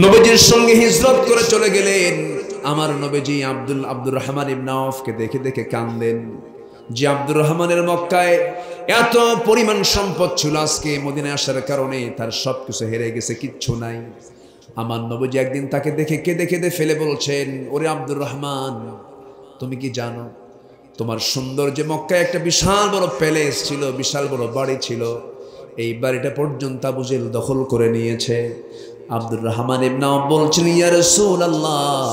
নবীজির সঙ্গে হিজরত করে চলে গেলেন। আমার নবীজি আব্দুর রহমান ইবনে আওফকে দেখে দেখে কাঁদেন যে আব্দুর রহমানের মক্কায় এত পরিমাণ সম্পদ ছিল, আজকে মদিনায় আসার কারণে তার সবকিছু হেরে গেছে, কিচ্ছু নাই। আমার নবীজি একদিন তাকে দেখে কেঁদে কেঁদে ফেলে বলছেন, ওরে আব্দুর রহমান, তুমি কি জানো তোমার সুন্দর যে মক্কায় একটা বিশাল বড় প্যালেস ছিল, বিশাল বড় বাড়ি ছিল, এই বাড়িটা পর্যন্ত আবু জেহেল দখল করে নিয়েছে। আব্দুর রহমান ইবনে আওফ বলছেন, ইয়া রাসূলুল্লাহ,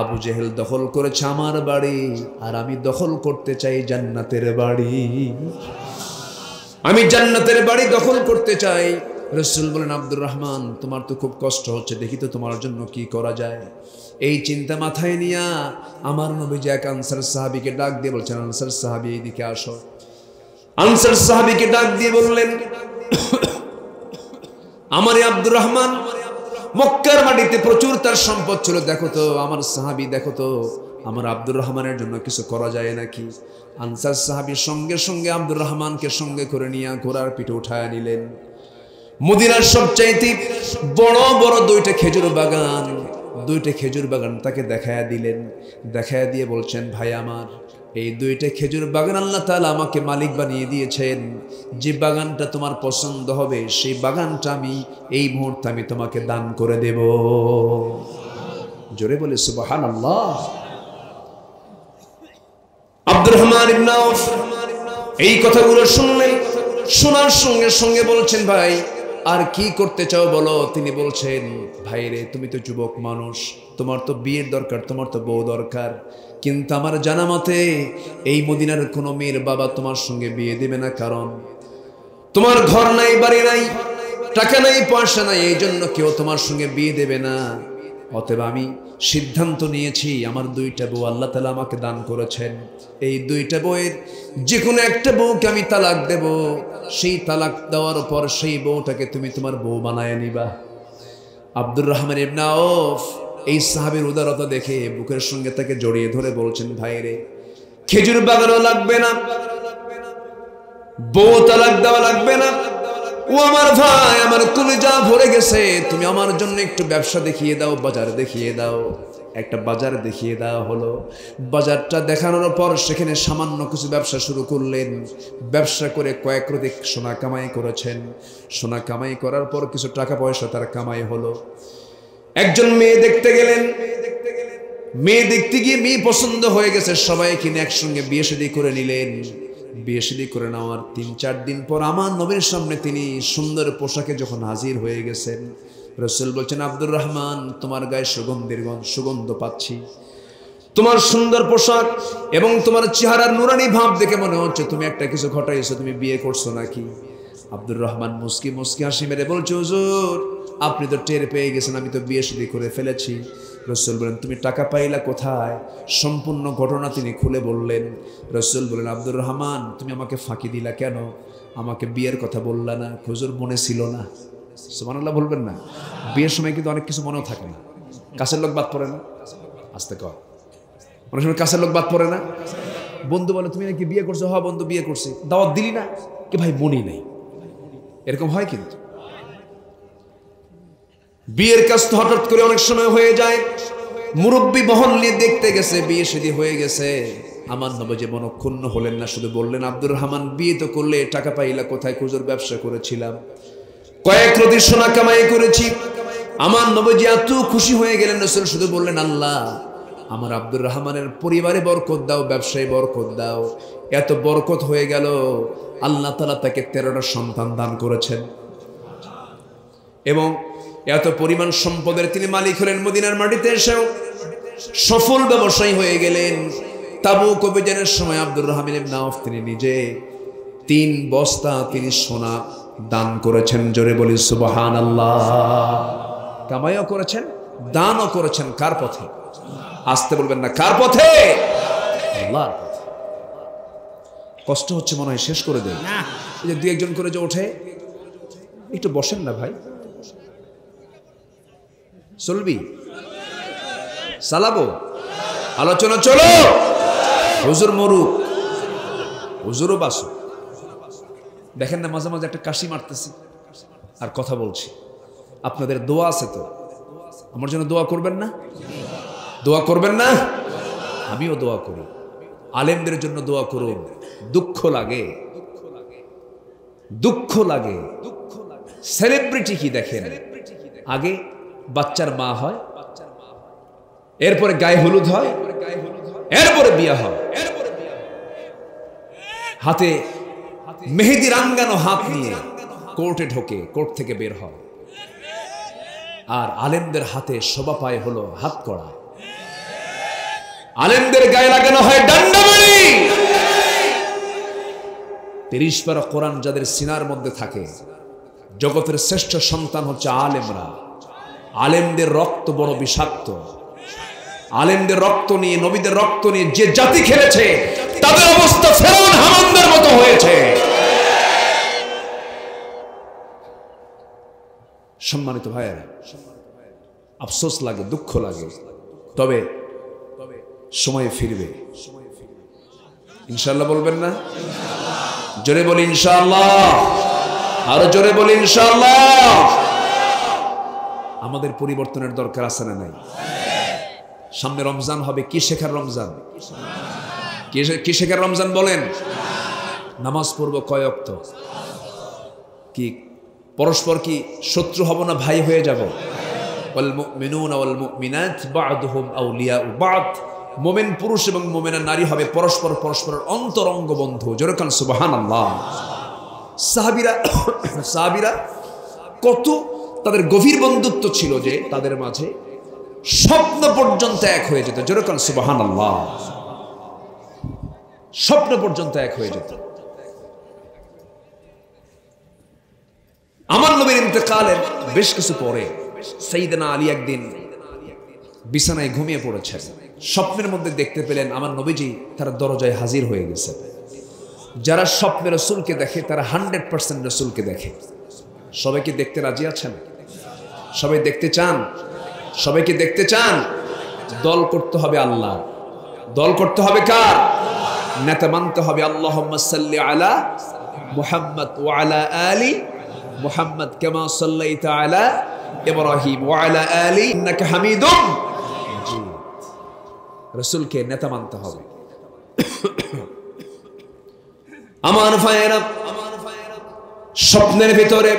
আবু জেহেল দখল করেছে আমার বাড়ি, আর আমি দখল করতে চাই জান্নাতের বাড়ি, আমি জান্নাতের বাড়ি দখল করতে চাই। রাসূল বলেন, আব্দুর রহমান, তোমার তো খুব কষ্ট হচ্ছে, দেখি তো তোমার জন্য কি করা যায়। এই চিন্তা মাথায় নিয়ে আমার নবীজি এক আনসার সাহাবীকে ডাক দিয়ে বলছেন, আনসার সাহাবী এদিকে আসো। আনসার সাহাবীকে ডাক দিয়ে বললেন, আমার আব্দুর রহমান মক্কার মাটিতে প্রচুর তার সম্পদ ছিল, দেখো তো আমার সাহাবী, দেখো তো আমার আব্দুর রহমানের জন্য কিছু করা যায় নাকি। আনসার সাহাবীর সঙ্গে সঙ্গে আব্দুর রহমানকে সঙ্গে করে নিয়ে ঘোড়ার পিঠে উঠায় নিলেন। মদিনার সবচাইতে বড় বড় দুইটা খেজুর বাগান তাকে দেখায়া দিলেন। দেখায়া দিয়ে বলছেন, ভাই আমার, এই দুইটা খেজুর বাগান আল্লাহ তাআলা আমাকে মালিক বানিয়ে দিয়েছেন, যে বাগানটা তোমার পছন্দ হবে সেই বাগানটা আমি এই মুহূর্তে আমি তোমাকে দান করে দেব। জোরে বলে সুবহানাল্লাহ। আব্দুর রহমান ইবনে আওফ এই কথাগুলো শুনলেন, শোনার সঙ্গে সঙ্গে বলছেন, ভাই আর কি করতে চাও বলো। তিনি বলছেন, ভাই রে, তুমি তো যুবক মানুষ, তোমার তো বিয়ের দরকার, তোমার তো বউ দরকার, কিন্তু আমার জানা মতে এই মদিনার কোনো মেয়ের বাবা তোমার সঙ্গে বিয়ে দেবে না, কারণ তোমার ঘর নাই, বাড়ি নাই, টাকা নাই, পয়সা নাই, এই জন্য কেউ তোমার সঙ্গে বিয়ে দেবে না। অতএব আমি সিদ্ধান্ত নিয়েছি, আমার দুইটা বউ আল্লাহ তাআলা আমাকে দান করেছেন, এই দুইটা বউয়ের যে কোনো একটা বউকে আমি তালাক দেব, সেই তালাক দেওয়ার পর সেই বউটাকে তুমি তোমার বউ বানায় নিবা। আব্দুর রহমান ইবনে আওফ এই সাহাবীর উদারতা দেখে বুকের সঙ্গে তাকে জড়িয়ে ধরে বলছেন, ভাই রে, খেজুর বাগানও লাগবে না, বউ তালাক দেওয়া লাগবে না, ও আমার ভাই, আমার কলিজা ভরে গেছে, তুমি আমার জন্য একটু ব্যবসা দেখিয়ে দাও, বাজার দেখিয়ে দাও। একটা বাজার দেখিয়ে দেওয়া হলো। বাজারটা দেখানোর পর সেখানে সামান্য কিছু ব্যবসা শুরু করলেন। ব্যবসা করে কয়েক রোদিক সোনা কামাই করেছেন। সোনা কামাই করার পর কিছু টাকা পয়সা তার কামাই হলো। একজন মেয়ে দেখতে গেলেন। মেয়ে দেখতে গিয়ে মেয়ে পছন্দ হয়ে গেছে, সবাই কিনে একসঙ্গে বিয়ে শাদী করে নিলেন। বিয়ে শাদী করে নেওয়ার ৩-৪ দিন পর আমার নবীর সামনে তিনি সুন্দর পোশাকে যখন হাজির হয়ে গেছেন, রাসূল বলছেন, আব্দুর রহমান, তোমার গায়ে সুগন্ধ পাচ্ছি, তোমার সুন্দর পোশাক এবং তোমার চেহারার নুরানি ভাব দেখে মনে হচ্ছে তুমি একটা কিছু ঘটাইছো, তুমি বিয়ে করছো নাকি। আব্দুর রহমান মুস্কি মুস্কি হাসি মেরে বলছে, হুজুর, আপনি তো টের পেয়ে গেছেন আমি তো বিয়ে শাদী করে ফেলেছি। রাসূল বলেন, তুমি টাকা পাইলা কোথায়? সম্পূর্ণ ঘটনা তিনি খুলে বললেন। রাসূল বলেন, আব্দুর রহমান, তুমি আমাকে ফাঁকি দিলা কেন? আমাকে বিয়ের কথা বললা না? হুজুর, মনে ছিল না। সুবহানাল্লাহ বলবেন না? বিয়ের সময় কিন্তু অনেক কিছু মনেও থাকে না। কাছের লোক বাদ পড়ে না? আস্তে কর। অনেক সময় কাছের লোক বাদ পড়ে না। বন্ধু বলে, তুমি নাকি বিয়ে করছো? হ্যাঁ বন্ধু, বিয়ে করছি। দাওয়াত দিলি না? কি ভাই, মনেই নেই। এরকম হয় কিন্তু। বিয়ের কাজ তো হঠাৎ করে অনেক সময় হয়ে যায়। মুরব্বী বহন নিয়ে দেখতে গেছে, বিয়ে শাদী হয়ে গেছে। আমার নবী মনক্ষুণ্ণ হলেন না, শুধু বললেন, আব্দুর রহমান, বিয়ে তো করলে, টাকা পাইলা কোথায়? হুজুর, ব্যবসা করেছিলাম, কয়েক রতি সোনা কামাই করেছি। আমার নবী এত খুশি হয়ে গেলেন, রাসূল শুধু বললেন, আল্লাহ আমার আব্দুর রহমানের পরিবারে বরকত দাও, ব্যবসায় বরকত দাও। এত বরকত হয়ে গেল, আল্লাহ তাআলা তাকে 13টা সন্তান দান করেছেন এবং এত পরিমাণ সম্পদের তিনি মালিক হলেন। মদিনার মাটিতে এসেও সফল ব্যবসায়ী হয়ে গেলেন। তাবুক অভিযানের সময় আব্দুর রহমান ইবনে আওফ তিনি নিজে 3 বস্তা তিনি সোনা দান করেছেন। জোরে বলি সুবহানাল্লাহ। কামাইও করেছেন, দানও করেছেন। কার পথে? আসতে বলবেন না, কার পথে? আল্লাহর পথে। কষ্ট হচ্ছে মনে হয়, শেষ করে দেন না। এই যে 2-1 করে যে ওঠে, একটু বসেন না ভাই। চলবি? চালাবো? আলোচনা চলো। হুজুর মরুক, হুজুরও বাসো। দেখেন না, মাঝে মাঝে একটা কাশি মারতেছি আর কথা বলছি। আপনাদের দোয়া আছে তো? আমার জন্য দোয়া করবেন না? দোয়া করবেন না? আমিও দোয়া করি, আলেমদের জন্য দোয়া করুন। দুঃখ লাগে, দুঃখ লাগে। সেলিব্রিটি কি দেখেন, আগে বাচ্চার মা হয়, এরপরে গায়ে হলুদ হয়, এরপরে বিয়া হয়, হাতে মেহেদি রাঙ্গানো হাত নিয়ে কোর্টে ঢোকে, কোর্ট থেকে বের হয়। আর আলেমদের হাতে শোভা পায় হলো হাত কড়া, আলেমদের গায়ে লাগানো হয় ডান্ডাবাড়ি। 30 পারা কোরআন যাদের সিনার মধ্যে থাকে, জগতের শ্রেষ্ঠ সন্তান হচ্ছে আলেমরা। আলেমদের রক্ত বড় বিষাক্ত। আলেমদের রক্ত নিয়ে, নবীদের রক্ত নিয়ে যে জাতি খেলেছে, তাদের অবস্থা ফেরাউন হামানদের মতো হয়েছে। সম্মানিত ভাইয়েরা, আফসোস লাগে, দুঃখ লাগে, তবে সময় ফিরবে ইনশাআল্লাহ। বলবেন না? জোরে বলি ইনশাআল্লাহ, আরো জোরে বলি ইনশাআল্লাহ। আমাদের পরিবর্তনের দরকার আছে না নাই? সামনে রমজান হবে, কি শেখার রমজান? কি শেখার রমজান বলেন? নামাজ পড়ব কয় ওয়াক্ত? কি পরস্পর কি শত্রু হব না ভাই হয়ে যাব? ওয়াল মুমিনুনা ওয়াল মুমিনাত বা'দুহুম আউলিয়াউ বা'দ। মুমিন পুরুষ এবং মুমিনা নারী হবে পরস্পর পরস্পরের অন্তরঙ্গ বন্ধু। জোরে কান সুবহানাল্লাহ। সাহাবীরা কত তাদের গভীর বন্ধুত্ব ছিল যে তাদের মাঝে স্বপ্ন পর্যন্ত এক হয়ে যেত। জোরে কান সুবহানাল্লাহ। স্বপ্ন পর্যন্ত এক হয়ে যেত। আমার নবীর ইন্তেকালের বেশ কিছু পরে সাইয়েদনা আলী একদিন বিছানায় ঘুমিয়ে পড়েছেন। স্বপ্নের মধ্যে দেখতে পেলেন আমার নবীজি তার দরজায় হাজির হয়ে গেছে। যারা স্বপ্নে রাসূলকে দেখে তারা 100% রাসূলকে দেখে। সবাইকে দেখতে রাজি আছেন? সবাই দেখতে চান? সবাইকে দেখতে চান? দল করতে হবে আল্লাহ। দল করতে হবে কার? নেতা মানতে হবে আল্লাহুম্মা সাল্লি আলা মুহাম্মদ ওয়া আলা আলি মুহাম্মদ কামা সাল্লাইতা আলা ইব্রাহিম ওয়া আলা আলি ইন্নাকা হামিদুম মাজিদ। রাসূলকে নেতা মানতে হবে। আমার ভাইয়েরা, স্বপ্নের ভিতরে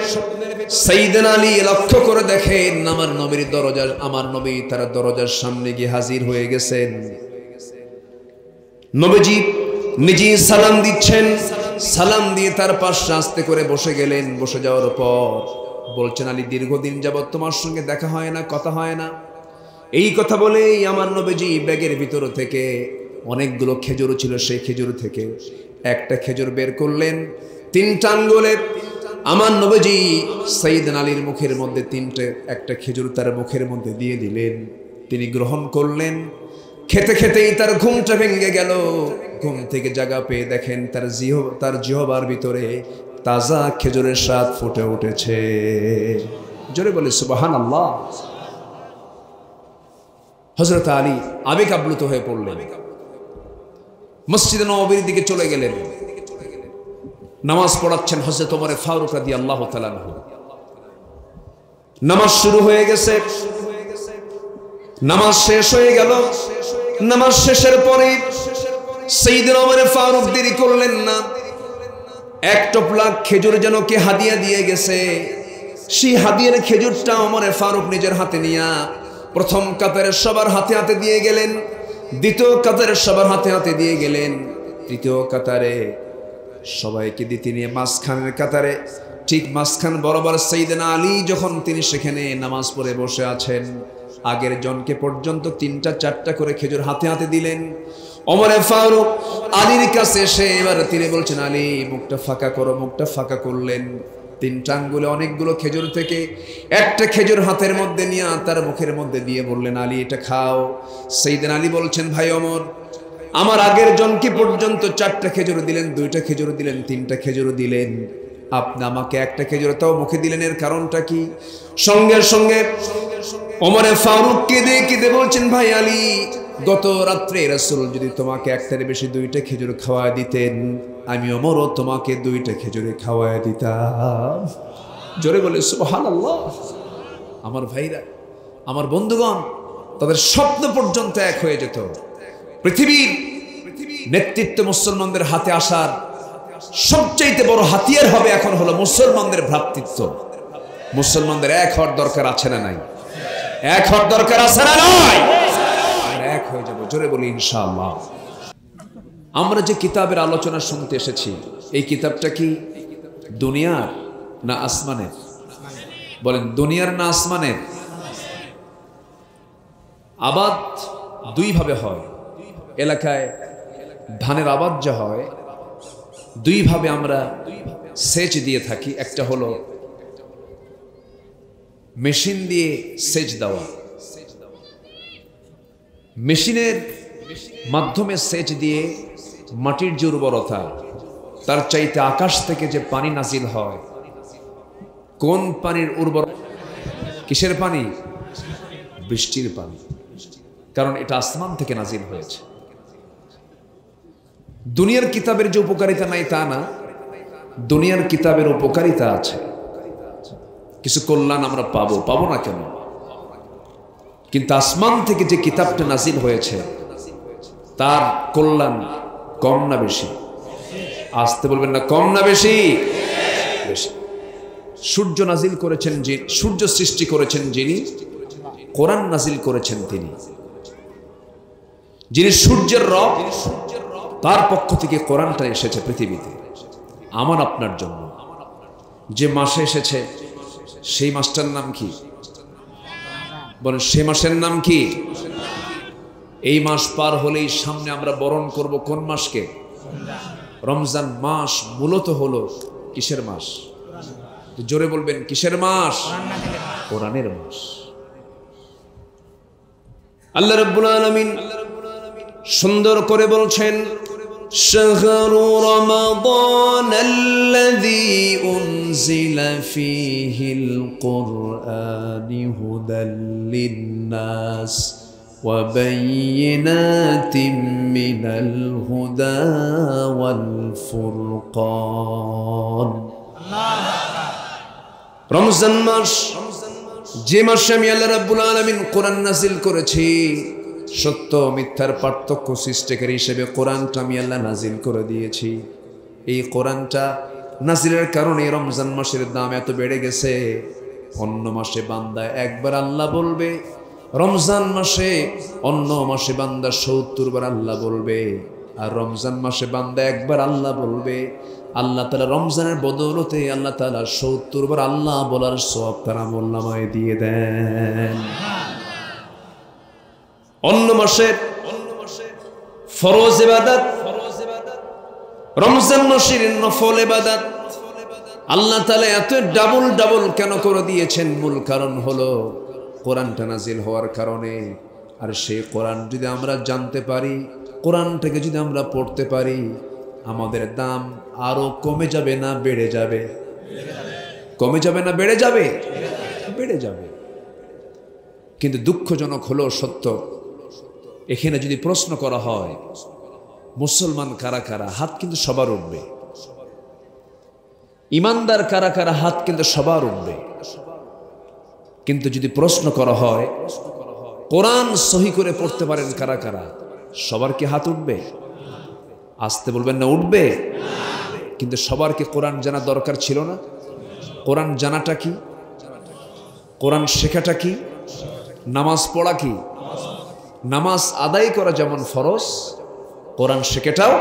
সাইয়েদনা আলী লক্ষ্য করে দেখেন আমার নবীর দরজা, আমার নবী তার দরজার সামনে গিয়ে হাজির হয়ে গেছেন। নবীজি নিজে সালাম দিচ্ছেন, সালাম দিয়ে তার পাশে আস্তে করে বসে গেলেন। বসে যাওয়ার পর বলছেন, আলী দীর্ঘদিন যাবত তোমার সঙ্গে দেখা হয় না, কথা হয় না। এই কথা বলেই আমার নবীজি ব্যাগের ভিতর থেকে অনেকগুলো খেজুর ছিল, সেই খেজুর থেকে একটা খেজুর বের করলেন, 3টা আঙ্গুলের। আমার নবীজি সাইয়েদনা আলীর মুখের মধ্যে একটা খেজুর তার মুখের মধ্যে দিয়ে দিলেন। তিনি গ্রহণ করলেন। খেতে খেতেই তার ঘুমটা ভেঙে গেল। ঘুম থেকে জাগা পেয়ে দেখেন তার জিহ্বার ভিতরে তাজা খেজুরের স্বাদ ফুটে উঠেছে। জোরে বলে সুবহানাল্লাহ। হযরত আলী আবেগ আপ্লুত হয়ে পড়লেন। মসজিদে নববীর দিকে চলে গেলেন। নামাজ পড়াচ্ছেন হযরত ওমর ফারুক রাদিয়াল্লাহু তাআলা আনহু। নামাজ শুরু হয়ে গেছে, নামাজ শেষ হয়ে গেল। নামাজ শেষের পরে সাইয়েদনা ওমর ফারুক দেরি করলেন না। এক টোপলা খেজুর যেন কে হাদিয়া দিয়ে গেছে। সেই হাদিয়ার খেজুরটা ওমর ফারুক নিজের হাতে নিয়ে প্রথম কাতারের সবার হাতে হাতে দিয়ে গেলেন, দ্বিতীয় কাতারের সবার হাতে হাতে দিয়ে গেলেন, তৃতীয় কাতারে সবাইকে দিতে নিয়ে মাঝখানের কাতারে ঠিক মাঝখান বরাবর সাইয়েদনা আলী যখন তিনি সেখানে নামাজ পড়ে বসে আছেন, আগের জনকে পর্যন্ত 3টা 4টা করে খেজুর হাতে হাতে দিলেন। ওমর ফারুক আলীর কাছে এসে এবার তিনি বলছেন, আলী মুখটা ফাঁকা করো। মুখটা ফাঁকা করলেন। 3টা আঙ্গুলে অনেকগুলো খেজুর থেকে একটা খেজুর হাতের মধ্যে নিয়ে তার মুখের মধ্যে দিয়ে বললেন, আলী এটা খাও। সাইয়েদনা আলী বলছেন, ভাই ওমর, আমার আগের জনকে পর্যন্ত 4টা খেজুর দিলেন, 2টা খেজুর দিলেন, 3টা খেজুর দিলেন, আপনি আমাকে একটা খেজুর তাও মুখে দিলেন, এর কারণটা কি? সঙ্গে সঙ্গে ওমর ফারুক কেঁদে কেঁদে বলছেন, ভাই আলী, গত রাত্রে রাসূল যদি তোমাকে একটার বেশি 2টা খেজুর খাওয়ায় দিতেন, আমি ওমরও তোমাকে 2টা খেজুর খাওয়ায় দিতাম। জোরে বলে সুবহানাল্লাহ। আমার ভাইরা, আমার বন্ধুগণ, তাদের স্বপ্ন পর্যন্ত এক হয়ে যেত। পৃথিবীর নেতৃত্ব মুসলমানদের হাতে আসার সবচাইতে বড় হাতিয়ার হবে এখন হলো মুসলমানদের ভ্রাতৃত্ব। মুসলমানদের এক হওয়ার দরকার আছে না নাই? এক হওয়ার দরকার আছে না নাই? আমরা এক হয়ে যাব, জোরে বলি ইনশাআল্লাহ। আমরা যে কিতাবের আলোচনা শুনতে এসেছি, এই কিতাবটা কি দুনিয়ার না আসমানের? বলেন, দুনিয়ার না আসমানের? আবাদ দুই ভাবে হয়। এলাকায় ধানের আবাদ যা হয়, দুই ভাবে আমরা সেচ দিয়ে থাকি। একটা হলো মেশিন দিয়ে সেচ দেওয়া। মেশিনের মাধ্যমে সেচ দিয়ে মাটির যে উর্বরতা, তার চাইতে আকাশ থেকে যে পানি নাজিল হয়, কোন পানির উর্বর? কিসের পানি? বৃষ্টির পানি। কারণ এটা আসমান থেকে নাজিল হয়েছে। দুনিয়ার কিতাবের যে উপকারিতা নাই তা না, দুনিয়ার কিতাবের উপকারিতা আছে। কিছু কল্যাণ আমরা পাবো না কেন? কিন্তু আসমান থেকে যে কিতাবটা নাজিল হয়েছে তার কল্যাণ কম না বেশি? আসতে বলবেন না, কম না বেশি? বেশি। সূর্য নাজিল করেছেন যিনি, সূর্য সৃষ্টি করেছেন যিনি, কোরআন নাজিল করেছেন তিনি। যিনি সূর্যের রব, তার পক্ষ থেকে কোরআনটা এসেছে পৃথিবীতে আমার আপনার জন্য। যে মাসে এসেছে সেই মাসটার নাম কি? বলেন, সে মাসের নাম কি? এই মাস পার হলেই সামনে আমরা বরণ করব কোন মাসকে? রমজান মাস মূলত হলো কিসের মাস? জোরে বলবেন, কিসের মাস? কোরআনের মাস। আল্লাহ রাব্বুল আলামিন সুন্দর করে বলছেন, শাহরু রমাদানাল্লাযী উনজিলা ফীহিল কুরআনু হুদাল লিন-নাস ওয়া বায়িনাতিন মিনাল হুদা ওয়াল ফুরকান। রমজান মাস, যে মাসে আমি আল্লাহ রাব্বুল আলামিন কোরআন নাজিল করেছি, সত্য মিথ্যার পার্থক্য সৃষ্টিকারী হিসেবে কোরআনটা আমি আল্লাহ নাজিল করে দিয়েছি। এই কোরআনটা নাজিলের কারণে রমজান মাসের দাম এত বেড়ে গেছে। অন্য মাসে বান্দা একবার আল্লাহ বলবে, রমজান মাসে অন্য মাসে বান্দা ৭০ বার আল্লাহ বলবে। আর রমজান মাসে বান্দা একবার আল্লাহ বলবে, আল্লাহ তাআলা রমজানের বদৌলতে আল্লাহ তাআলা ৭০ বার আল্লাহ বলার সওয়াব তার আমলনামায় দিয়ে দেন। অন্য মাসের ফরজ ইবাদত, রমজান মাসের নফল ইবাদত আল্লাহ তাআলা এত ডাবল ডাবল কেন করে দিয়েছেন? মূল কারণ হলো কোরআনটা নাজিল হওয়ার কারণে। আর সেই কোরআন যদি আমরা জানতে পারি, কোরআনটাকে যদি আমরা পড়তে পারি, আমাদের দাম আরো কমে যাবে না বেড়ে যাবে? কমে যাবে না বেড়ে যাবে? বেড়ে যাবে। কিন্তু দুঃখজনক হলো সত্য, এখানে যদি প্রশ্ন করা হয় মুসলমান কারা কারা, হাত কিন্তু সবার উঠবে। ইমানদার কারা কারা, হাত কিন্তু সবার উঠবে। কিন্তু যদি প্রশ্ন করা হয় কোরআন সহি করে পড়তে পারেন কারা কারা, সবার কি হাত উঠবে? আসতে বলবেন না, উঠবে। কিন্তু সবার কি কোরআন জানা দরকার ছিল না? কোরআন জানাটা কি? কোরআন শেখাটা কি? নামাজ পড়া কি? নামাজ আদায় করা যেমন ফরজ, কোরআন শেখাটাও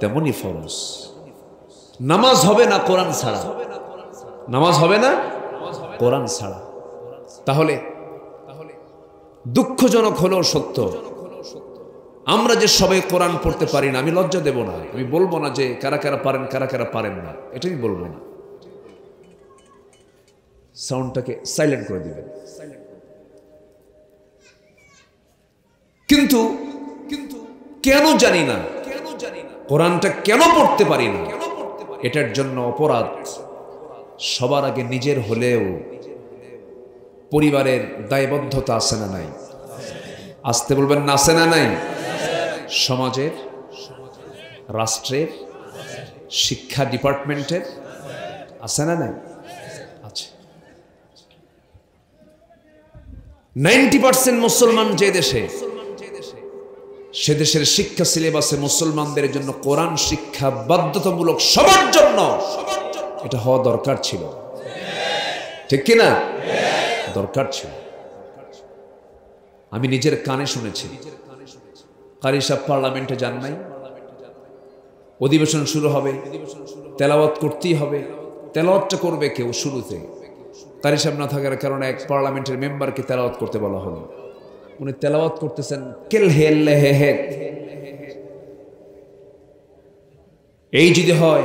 তেমনই ফরজ। নামাজ হবে না কোরআন ছাড়া, নামাজ হবে না কোরআন ছাড়া। তাহলে দুঃখজনক হলেও সত্য, আমরা যে সবাই কোরআন পড়তে পারি না, আমি লজ্জা দেব না, আমি বলবো না যে কারা কারা পারেন কারা কারা পারেন না, এটা আমি বলবো না। সাউন্ডটাকে সাইলেন্ট করে দিবেন। কিন্তু কেন জানি না, কোরআনটা কেন পড়তে পারি না, এটার জন্য অপরাধ সবার আগে নিজের হলেও পরিবারের দায়বদ্ধতা আছে না নাই? আসতে বলবেন না, আছে না নাই? সমাজের, রাষ্ট্রের, শিক্ষা ডিপার্টমেন্টের আছে না নাই? আছে। 90% মুসলমান যে দেশে, সে দেশের শিক্ষা সিলেবাসে মুসলমানদের জন্য কোরআন শিক্ষা বাধ্যতামূলক সবার জন্য, এটা হওয়া দরকার ছিল, ঠিক কিনা? দরকার ছিল। আমি নিজের কানে শুনেছি, কারি সাহেব পার্লামেন্টে যান নাই, অধিবেশন শুরু হবে, তেলাওয়াত করতেই হবে, তেলাওয়াতটা করবে কেউ শুরুতে, কারি সাহেব না থাকার কারণে এক পার্লামেন্টের মেম্বারকে তেলাওয়াত করতে বলা হলো, উনি তেলাওয়াত করতেছেন কেল হেল্লে হে হে। এই যদি হয়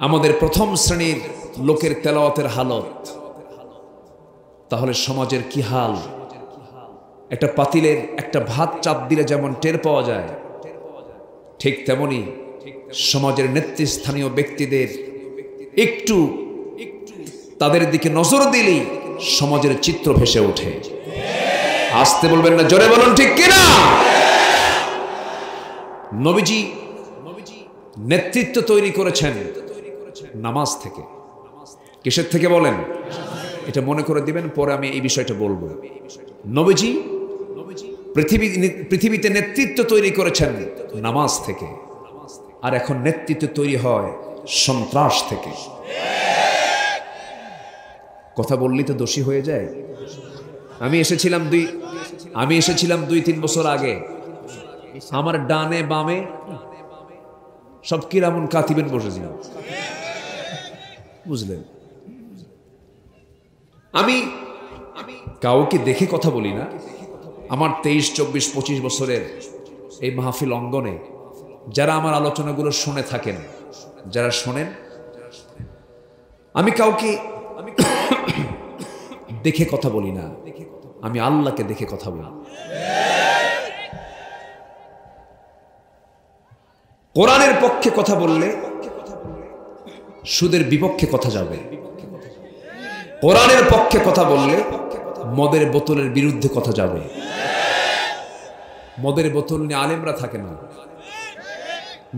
আমাদের প্রথম শ্রেণীর লোকের তেলাওয়াতের হালত, তাহলে সমাজের কি হাল? একটা পাতিলের একটা ভাত চাপ দিলে যেমন টের পাওয়া যায়, ঠিক তেমনি সমাজের নেতৃস্থানীয় ব্যক্তিদের একটু তাদের দিকে নজর দিলেই সমাজের চিত্র ভেসে ওঠে। আসতে বলবেন না, জোরে বলুন ঠিক কিনা? নবীজি নেতৃত্ব তৈরি করেছেন নামাজ থেকে। কিসের থেকে বলেন? এটা মনে করে দিবেন, পরে আমি এই বিষয়টা বলবো। নবীজি পৃথিবীতে নেতৃত্ব তৈরি করেছেন নামাজ থেকে, আর এখন নেতৃত্ব তৈরি হয় সন্ত্রাস থেকে। কথা বললেই তো দোষী হয়ে যায়। আমি এসেছিলাম 2-3 বছর আগে, আমার ডানে বামে সব কিরামুন কাতিবেন বসেছিলাম, বুঝলেন? আমি কাউকে দেখে কথা বলি না। আমার 23, 24, 25 বছরের এই মাহফিল অঙ্গনে যারা আমার আলোচনাগুলো শুনে থাকেন, যারা শোনেন, আমি কাউকে দেখে কথা বলি না, আমি আল্লাহকে দেখে কথা বলি। কোরআনের পক্ষে কথা বললে সুদের বিপক্ষে কথা যাবে, কোরআনের পক্ষে কথা বললে মদের বোতলের বিরুদ্ধে কথা যাবে। মদের বোতল নিয়ে আলেমরা থাকে না,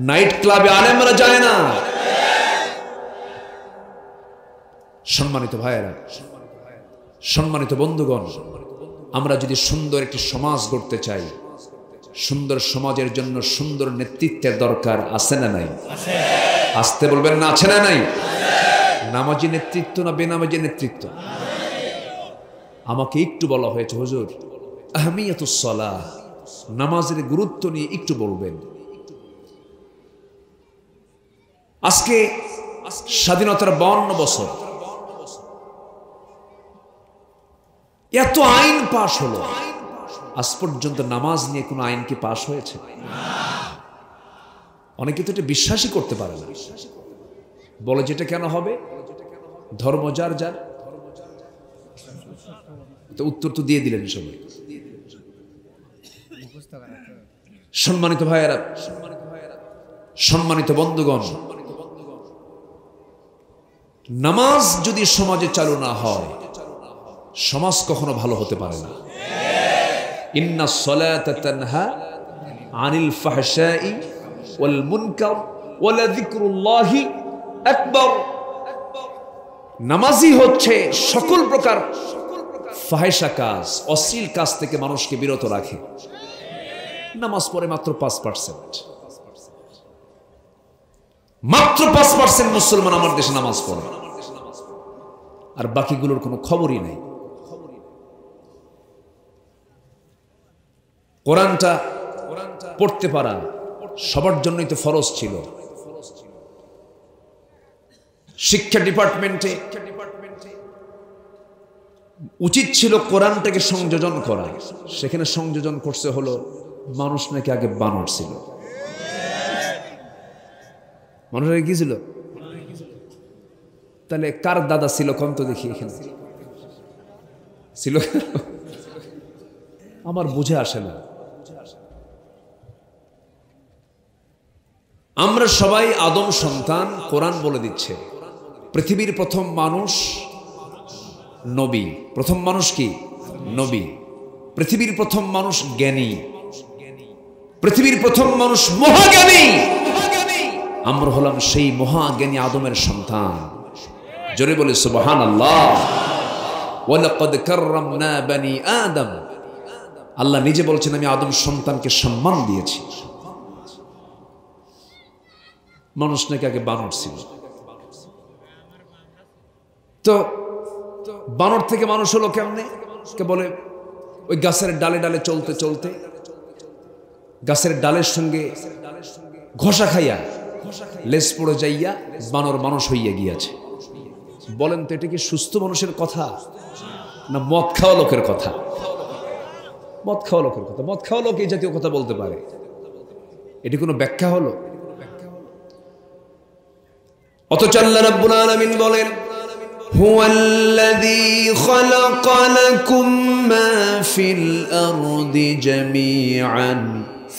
নাইট ক্লাবে আলেমরা যায় না। সম্মানিত ভাইয়েরা, সম্মানিত বন্ধুগণ, আমরা যদি সুন্দর একটি সমাজ গড়তে চাই, সুন্দর সমাজের জন্য সুন্দর নেতৃত্বের দরকার আছে না নাই? আসতে বলবেন না, আছে না নাই? নামাজি নেতৃত্ব না বেনামাজি নেতৃত্ব? আমাকে একটু বলা হয়েছে, হুজুর আহমিয়াতুস সালাহ, নামাজের গুরুত্ব নিয়ে একটু বলবেন। আজকে স্বাধীনতার 52 বছর, এত আইন পাশ হলো, আজ পর্যন্ত নামাজ নিয়ে কোনো আইন কি পাশ হয়েছে? অনেকে তো এটা বিশ্বাসই করতে পারে না, বলে যেটা কেন হবে, ধর্ম যার যার। তো উত্তর তো দিয়ে দিলেন সবাই। সম্মানিত ভাইয়েরা, সম্মানিত বন্ধুগণ, নামাজ যদি সমাজে চালু না হয়, সমাজ কখনো ভালো হতে পারে না। ইন্নাস সালাতা তানহা আনিল ফাহশাই ওয়াল মুনকার ওয়া যিকরুল্লাহি আকবার। নামাজই হচ্ছে সকল প্রকার ফাহেসা কাজ, অশ্লীল কাজ থেকে মানুষকে বিরত রাখে। নামাজ পড়ে মাত্র 5%, মাত্র 5% মুসলমান আমার দেশে নামাজ পড়ে, আর বাকিগুলোর কোনো খবরই নেই। কোরআনটা পড়তে পারা সবার জন্যই তো ফরজ ছিল। শিক্ষা ডিপার্টমেন্টে উচিত ছিল কোরআনটাকে সংযোজন করা, সেখানে সংযোজন করছে হলো মানুষ নাকি আগে বানর ছিল। মানুষ আগে কি ছিল? তাহলে কার দাদা ছিল কোন তো দেখি, এখানে ছিল? আমার বুঝে আসে না। আমরা সবাই আদম সন্তান, কোরআন বলে দিচ্ছে পৃথিবীর প্রথম মানুষ নবী। প্রথম মানুষ কি? নবী। পৃথিবীর প্রথম মানুষ জ্ঞানী, পৃথিবীর প্রথম মানুষ মহাজ্ঞানী। আমরা হলাম সেই মহাজ্ঞানী আদমের সন্তান। জোরে বলে সুবহানাল্লাহ। ওয়ালাকাদ কাররামনা বানি আদম, আল্লাহ নিজে বলছেন আমি আদম সন্তানকে সম্মান দিয়েছি। মানুষ নাকি আগে বানর ছিল, তো বানর থেকে মানুষ হলো কেমনে? কে বলে ওই গাছের ডালে ডালে চলতে চলতে গাছের ডালের সঙ্গে ঘষা খাইয়া লেজ পড়ে যাইয়া বানর মানুষ হইয়া গিয়াছে। বলেন তো এটা কি সুস্থ মানুষের কথা না মদ খাওয়া লোকের কথা? মদ খাওয়া লোকের কথা। মদ খাওয়া লোক এই জাতীয় কথা বলতে পারে, এটি কোনো ব্যাখ্যা হলো? অথচ আল্লাহ রাব্বুল আলামিন বলেন হুয়াল্লাযী খালাকা লাকুম মা ফিল আরদি জামিআন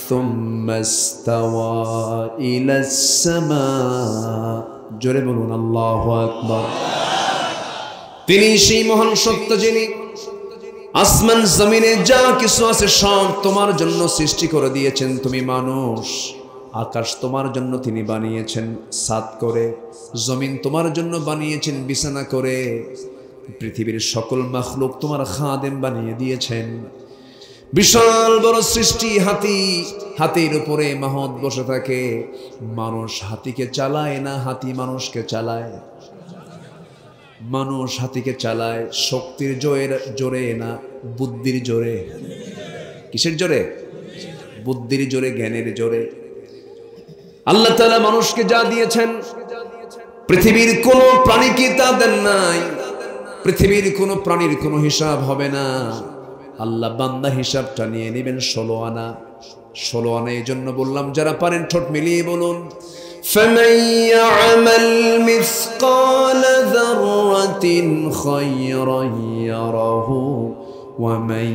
সুম্মা ইসতাওয়া ইলাস সামা। জোরে বলুন আল্লাহু আকবার। তিনি সেই মহান সত্য যিনি আসমান জমিনে যা কিছু আছে সব তোমার জন্য সৃষ্টি করে দিয়েছেন। তুমি মানুষ, আকাশ তোমার জন্য তিনি বানিয়েছেন ছাদ করে, জমিন তোমার জন্য বানিয়েছেন বিছানা করে, পৃথিবীর সকল মাখলুক তোমার খাদেম বানিয়ে দিয়েছেন। বিশাল বড় সৃষ্টি হাতি, হাতির উপরে মাহত বসে থাকে। মানুষ হাতিকে চালায় না, হাতি মানুষকে চালায়। মানুষ হাতিকে চালায় শক্তির জোরে না, বুদ্ধির জোরে। কিসের জোরে? বুদ্ধির জোরে, জ্ঞানের জোরে। আল্লাহ তাআলা মানুষকে যা দিয়েছেন পৃথিবীর কোন প্রাণীকে তা দেন নাই। পৃথিবীর কোন প্রাণীর কোনো হিসাব হবে না। আল্লাহ বান্দার হিসাবটা নিয়ে নেবেন 16 আনা। 16 আনা এই জন্য বললাম, যারা পারেন ঠোঁট মিলিয়ে বলুন فَمَن يَعْمَلْ مِثْقَالَ ذَرَّةٍ خَيْرًا يَرَهُ وَمَن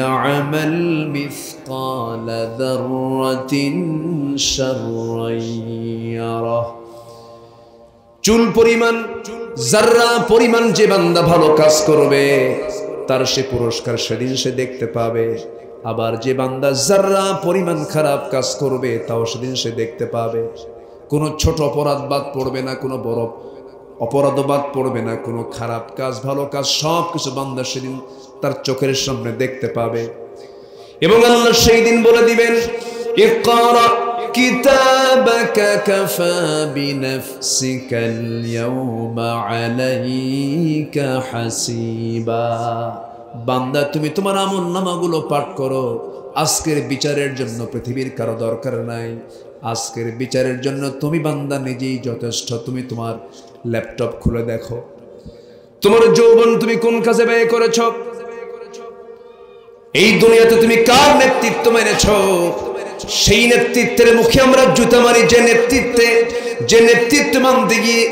يَعْمَلْ مِثْقَالَ ذَرَّةٍ شَرًّا يَرَهُ। চুল পরিমাণ, যাররা পরিমাণ যে বান্দা ভালো কাজ করবে তার সে পুরস্কার সেদিন সে দেখতে পাবে। আবার যে বান্দা যাররা পরিমাণ খারাপ কাজ করবে তাও সেদিন সে দেখতে পাবে। কোনো ছোট অপরাধ বাদ পড়বে না, কোনো বড় অপরাধ বাদ পড়বে না, কোনো খারাপ কাজ ভালো কাজ সব কিছু বান্দা সেদিন তার চোখের সামনে দেখতে পাবে। এবং আল্লাহ সেই দিন বলে দিবেন ইকরা কিতাবাকা কাফা বিনাফসিকাল ইয়াওমা আলাইকা হাসিবা। বান্দা তুমি তোমার আমলনামাগুলো পাঠ করো। আজকের বিচারের জন্য পৃথিবীর কারো দরকার নাই। আজকের বিচারের জন্য তুমি বান্দা নিজেই যথেষ্ট। তুমি তোমার ল্যাপটপ খুলে দেখো, তোমার যৌবন তুমি কোন কাজে ব্যয় করেছ, এই দুনিয়াতে তুমি কার নেতৃত্ব মেনেছ, সেই নেতৃত্বের মুখে আমরা জুতা মারি। যে নেতৃত্ব মানতে গিয়ে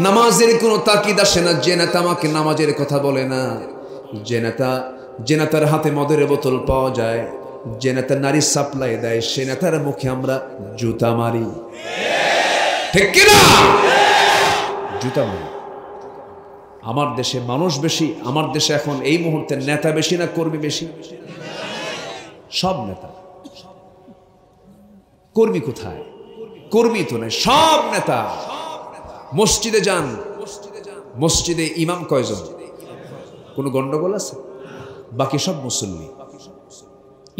নামাজের কোনো তাকিদ আসে না, যে নেতা আমাকে নামাজের কথা বলে না, যে নেতার হাতে মদের বোতল পাওয়া যায়, যে নেতা নারী সাপ্লাই দেয়, সে নেতার মুখে আমরা জুতা মারি। ঠিক কিনা? জুতা মারি। আমার দেশে মানুষ বেশি, আমার দেশে এখন এই মুহূর্তে নেতা বেশি না কর্মী বেশি? সব নেতা। কর্মী কোথায়? কর্মী তো নাই, সব নেতা। মসজিদে যান, মসজিদে ইমাম কয়জন? কোনো গন্ডগোল আছে? বাকি সব মুসল্লি।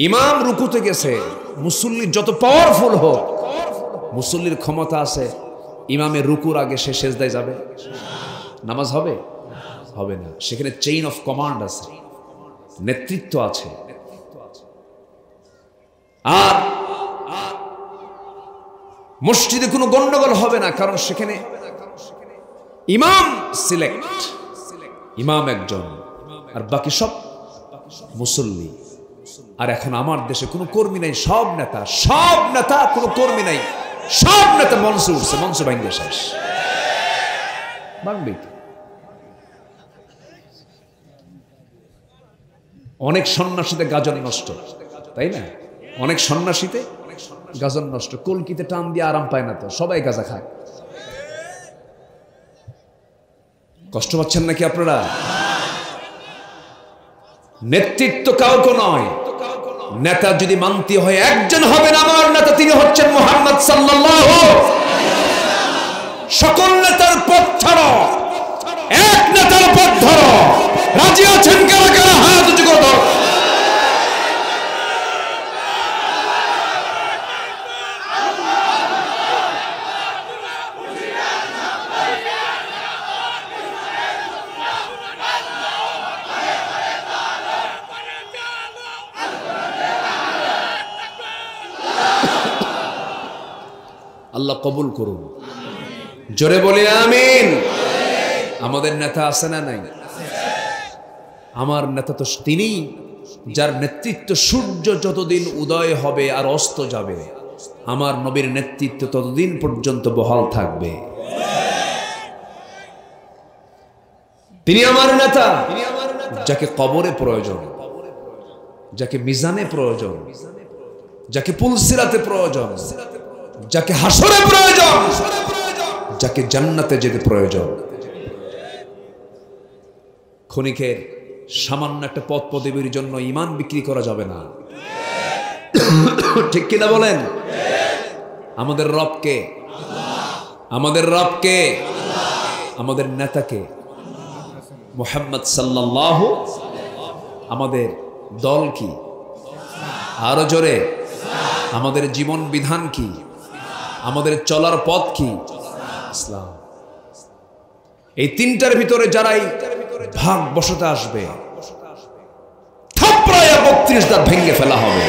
ইমাম রুকুতে গেছে, মুসল্লি যত পাওয়ারফুল হোক, মুসল্লির ক্ষমতা আছে ইমামের রুকুর আগে সে সেজদায় যাবে? নামাজ হবে? হবে না। সেখানে চেইন অফ কমান্ড আছে, নেতৃত্ব আছে। আর মসজিদে কোনো গন্ডগোল হবে না, কারণ সেখানে ইমাম সিলেক্ট, ইমাম একজন আর বাকি সব মুসল্লি। আর এখন আমার দেশে কোনো কর্মী নাই, সব নেতা। সব নেতা, কোনো কর্মী নাই, সব নেতা মঞ্চে উঠছে, মঞ্চ ভাঙ্গে শেষ। ভাঙবে অনেক সন্ন্যাসীতে গাজন নষ্ট, তাই না? অনেক সন্ন্যাসীতে গাজন নষ্ট। কলকিতে টান দিয়ে আরাম পায় না তো, সবাই গাঁজা খায়। কষ্ট পাচ্ছেন নাকি আপনারা? নেতৃত্ব কাউকে নয়, নেতা যদি মানতে হয় একজন হবেন, আমার নেতা তিনি হচ্ছেন মুহাম্মদ সাল্লাল্লাহু। সকল নেতার পথ ছাড়ো, এক নেতার পথ ধরো। রাজি আছেন কারা কারা? হাত উঁচু করে দাও। আল্লাহ কবুল করুন, জোরে বলি আমিন। আমাদের নেতা আছে না নাই? আমার নেতা তো তিনি, যার নেতৃত্ব সূর্য যতদিন উদয় হবে আর অস্ত যাবে, আমার নবীর নেতৃত্ব ততদিন পর্যন্ত বহাল থাকবে। তিনি আমার নেতা, যাকে কবরে প্রয়োজন, যাকে মিজানে প্রয়োজন, যাকে পুলসিরাতে প্রয়োজন, যাকে হাসরে প্রয়োজন, যাকে জান্নাতে যেতে প্রয়োজন। ক্ষণিকের সামান্য একটা পদ পদবীর জন্য ঈমান বিক্রি করা যাবে না, ঠিক কিনা বলেন? আমাদের রবকে, আমাদের রবকে, আমাদের নেতাকে মুহাম্মদ সাল্লাল্লাহু, আমাদের দল কি? আরো জোরে, আমাদের জীবন বিধান কি? আমাদের চলার পথ কি? ইসলাম। এই তিনটার ভিতরে যারাই ভাগ বসাতে আসবে, থাপড়ায়া ৩২ দাঁত ভেঙে ফেলা হবে।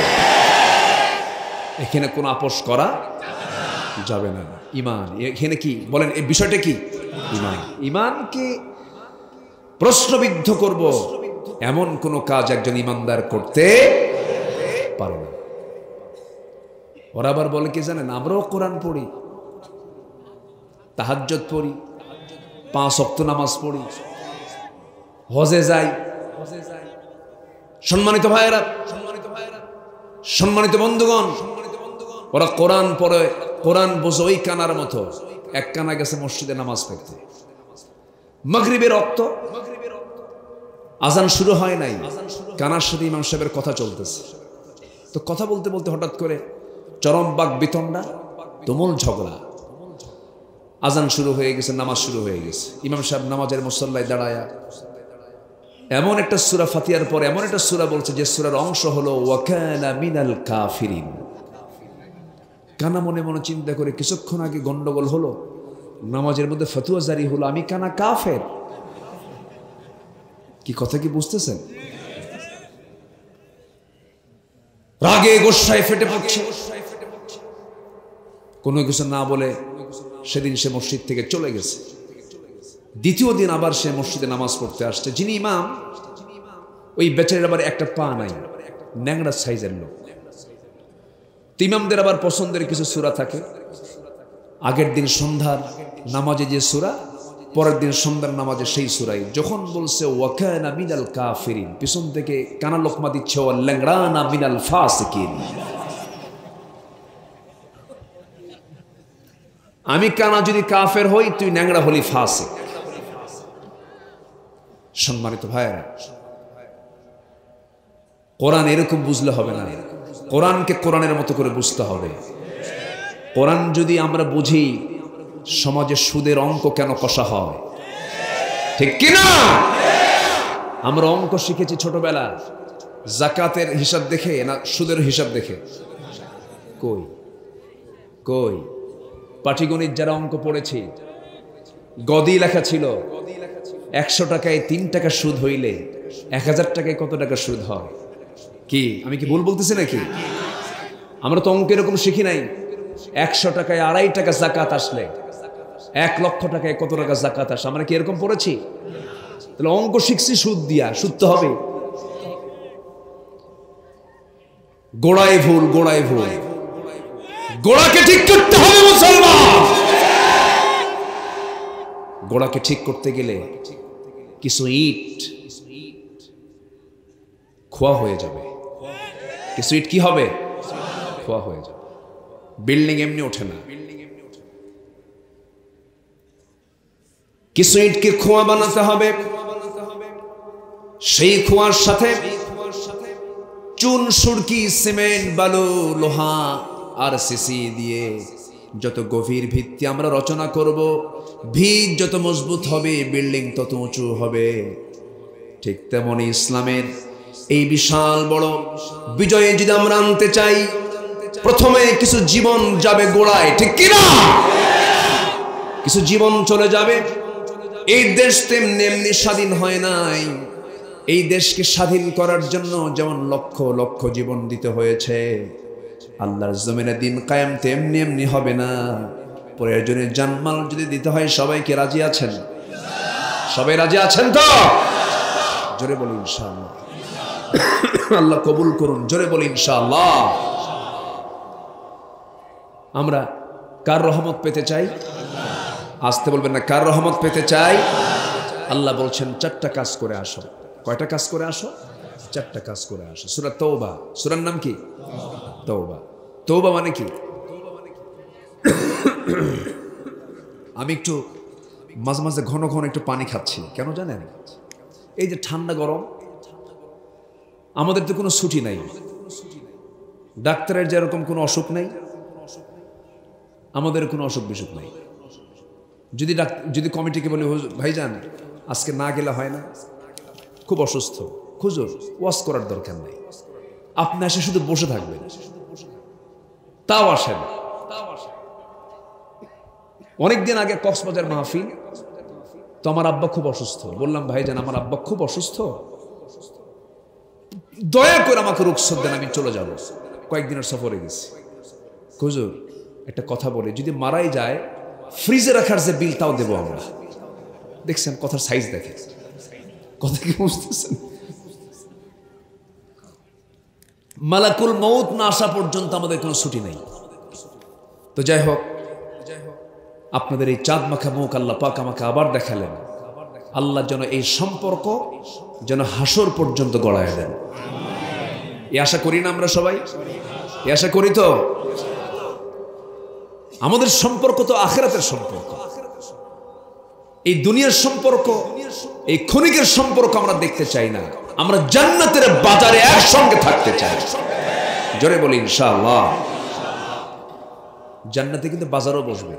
এখানে কোনো আপোষ করা যাবে না। ঈমান এখানে কি বলেন? এই বিষয়টা কি? ঈমান। ঈমানকে প্রশ্নবিদ্ধ করব এমন কোন কাজ একজন ঈমানদার করতে পারে না। ওরা আবার বলে কি জানেন? আমরাও কোরআন পড়ি, তাহাজ্জুদ পড়ি, 5 ওয়াক্ত নামাজ পড়ি, হজে যাই। সম্মানিত ভাইয়েরা, সম্মানিত বন্ধুগণ, ওরা কোরআন পড়ে, কোরআন বোঝে ওই কানার মতো। এক কানা গেছে মসজিদে নামাজ পড়তে, মাগরিবের ওয়াক্ত, আজান শুরু হয় নাই, কানার সাথে ইমাম সাহেবের কথা চলতেছে। তো কথা বলতে বলতে হঠাৎ করে চরম বাক বিতণ্ডা, তুমুল ঝগড়া। আজান শুরু হয়ে গেছে, নামাজ শুরু হয়ে গেছে। ইমাম সাহেব নামাজের মুসল্লায় দাঁড়ায়া এমন একটা সূরা ফাতিহার পর এমন একটা সূরা বলছে যে সূরার অংশ হলো ওয়া কানা মিনাল কাফিরিন। কানা মনে মনে চিন্তা করে কিছুক্ষণ আগে গন্ডগোল হলো, নামাজের মধ্যে ফতোয়া জারি হলো, আমি কানা কাফের। কি কথা কি বুঝতেছেন? রাগে গোসায় ফেটে পড়ছে, কোনো কিছু না বলে সেদিন সে মসজিদ থেকে চলে গেছে। দ্বিতীয় দিন আবার সে মসজিদে নামাজ পড়তে আসছে। যিনি ইমাম, ওই বেচারের আবার একটা পা নাই, ন্যাংরা সাইজের লোক। ইমামদের আবার পছন্দের কিছু সূরা থাকে। আগের দিন সন্ধ্যার নামাজে যে সূরা, পরের দিন সন্ধ্যার নামাজে সেই সূরাই। যখন বলছে ওয়া কানা মিনাল কাফিরিন, পিছন থেকে কানা লোকমা দিচ্ছে ওয়া লাংরানা মিনাল ফাসিকিন। আমি কানা যদি কাফের হই, তুই ন্যাংরা হলি ফাসিক। সম্মানিত ভাইয়েরা, কোরআন এরকম বুঝলে হবে না, কোরআনকে কোরআনের মতো করে বুঝতে হবে। কোরআন যদি আমরা বুঝি, সমাজে সুদের অঙ্ক কেন কষা হয়, ঠিক কিনা? আমরা অঙ্ক শিখেছি ছোটবেলা, যাকাতের হিসাব দেখে না সুদের হিসাব দেখে? কই কই পাটিগণিত যারা অঙ্ক পড়েছি, গদি লেখা ছিল 100 টাকায় 3 টাকা সুদ হইলে 1000 টাকায় কত টাকা সুদ হয়? কি আমি কি ভুল বলতেছি নাকি? আমরা তো অঙ্ক এরকম শিখি নাই। 100 টাকায় 2.5 টাকা যাকাত আসলে 1 লক্ষ টাকায় কত টাকা যাকাত আসে, আমরা কি এরকম পড়েছি? তাহলে অঙ্ক শিখছি সুদ দিয়া, সুদ তো হবে। গোড়ায় ভুল, গোড়ায় ভুল, গোড়াকে ঠিক করতে হবে মুসলমান। গোড়াকে ঠিক করতে গেলে কিছু ইট খোয়া হয়ে যাবে, কিছু ইট কি হবে? খোয়া হয়ে যাবে। বিল্ডিং এমনি ওঠে না, কিছু ইটকে খোয়া বানাতে হবে। সেই খোয়ার সাথে চুন, সুরকি, সিমেন্ট, বালু, লোহা আর সিসি দিয়ে যত গভীর ভিত্তি আমরা রচনা করব, ভিত যত মজবুত হবে, বিল্ডিং তত উঁচু হবে। ঠিক তেমনি ইসলামের এই বিশাল বড় বিজয়ে যদি আমরা আনতে চাই, প্রথমে কিছু জীবন যাবে গোড়ায়, ঠিক কিনা? কিছু জীবন চলে যাবে। এই দেশ তেমনি এমনি স্বাধীন হয় নাই। এই দেশকে স্বাধীন করার জন্য যেমন লক্ষ লক্ষ জীবন দিতে হয়েছে, আল্লাহর জমিনে দিন কায়েম তেমনি এমনি হবে না। প্রয়োজনে জানমাল যদি দিতে হয়, সবাইকে রাজি আছেন? সবাই রাজি আছেন তো? জোরে বলি ইনশাআল্লাহ। আল্লাহ কবুল করুন, জোরে বলি ইনশাআল্লাহ। আমরা কার রহমত পেতে চাই? আসতে বলবেন না, কার রহমত পেতে চাই? আল্লাহ বলছেন 4টা কাজ করে আসো। কয়টা কাজ করে আসো? 4টা কাজ করে আসো। সূরা তওবা, সূরার নাম কি? তওবা। তওবা মানে কি? আমি একটু মাঝে মাঝে ঘন ঘন একটু পানি খাচ্ছি, কেন জানেন? এই যে ঠান্ডা গরম, আমাদের তো কোনো ছুটি নাই, ডাক্তারের যেরকম কোনো অসুখ নাই, আমাদের কোনো অসুখ বিসুখ নাই। যদি কমিটিকে বলি ভাইজান আজকে না গেলে হয় না, খুব অসুস্থ, হুজুর ওয়াজ করার দরকার নেই, আপনি এসে শুধু বসে থাকবেন, তাও আসেন। অনেকদিন আগে কক্সবাজার মাহফিল, তো আমার আব্বা খুব অসুস্থ। বললাম ভাইজান আমার আব্বা খুব অসুস্থ, দয়া করে আমাকে রুখসত দেন, আমি চলে যাব। কয়েকদিনের সফরে গেছি। হুজুর একটা কথা বলে, যদি মারাই যায় ফ্রিজে রাখার যে বিল তাও দেবো আমরা। দেখছেন কথার সাইজ, দেখে কথা কি বুঝতেছেন? মালাকুল মউত না আসা পর্যন্ত আমাদের কোনো ছুটি নেই। তো যাই হোক, আপনাদের এই চাঁদ মাখা মুখ আল্লাহ পাক আমাকে আবার দেখালেন। আল্লাহ যেন এই সম্পর্ক যেন হাসর পর্যন্ত গড়ায় দেন, এই আশা করি না আমরা সবাই? এই আশা করি তো? আমাদের সম্পর্ক তো আখিরাতের সম্পর্ক। এই দুনিয়ার সম্পর্ক, এই ক্ষণিকের সম্পর্ক আমরা দেখতে চাই না। আমরা জান্নাতের বাজারে একসঙ্গে থাকতে চাই। জোরে বলি ইনশাআল্লাহ। জান্নাতে কিন্তু বাজারও বসবে।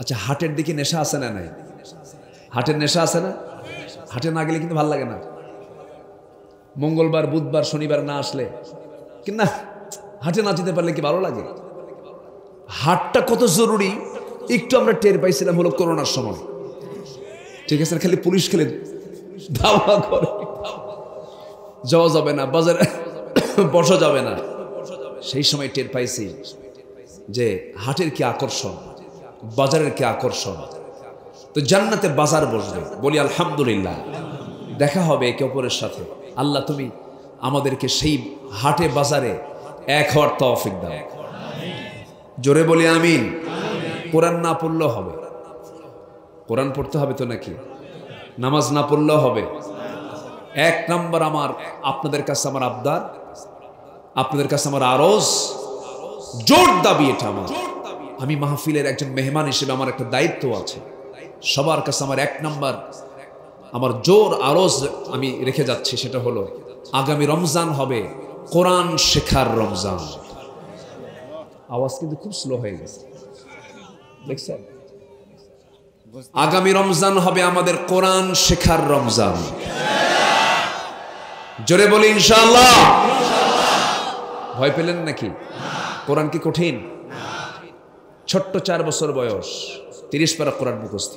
আচ্ছা, হাটের দিকে নেশা আছে না? নাই? হাটের নেশা আছে না? হাটে না গেলে কিন্তু ভালো লাগে না। মঙ্গলবার, বুধবার, শনিবার না আসলে না, হাটে না যেতে পারলে কি ভালো লাগে? হাটটা কত জরুরি একটু আমরা টের পাইছিলাম হলো করোনার সময়। ঠিক আছে, খালি পুলিশ খেলে ধাওয়া করে, যাওয়া যাবে না, বাজারে বসা যাবে না। সেই সময় টের পাইছি যে হাটের কি আকর্ষণ, বাজারের কি আকর্ষণ। তো জান্নাতে বাজার বসবে, বলি আলহামদুলিল্লাহ। দেখা হবে একে অপরের সাথে। আল্লাহ তুমি আমাদেরকে সেই হাটে বাজারে এক হওয়ার তৌফিক দাও। জোরে বলি আমিন। কোরআন না পড়লেও হবে, কোরআন পড়তে হবে তো নাকি? নামাজ না পড়লেও হবে। 1 নাম্বার আমার আপনাদের কাছে আমার আবদার, আপনাদের কাছে আমার আরজ, জোর দাবি এটা আমার। আমি মাহফিলের একজন মেহমান হিসেবে আমার একটা দায়িত্ব আছে। সবার কাছে আমার 1 নাম্বার আমার জোর আরজ আমি রেখে যাচ্ছি, সেটা হলো আগামী রমজান হবে কোরআন শেখার রমজান। আওয়াজ কিন্তু খুব স্লো হয়ে গেছে, দেখছেন? আগামী রমজান হবে আমাদের কোরআন শেখার রমজান। জোরে বলি ইনশাআল্লাহ। ভয় পেলেন নাকি? কোরআন কি কঠিন? ছোট্ট 4 বছর বয়স, 30 পারা কোরআন মুখস্থ।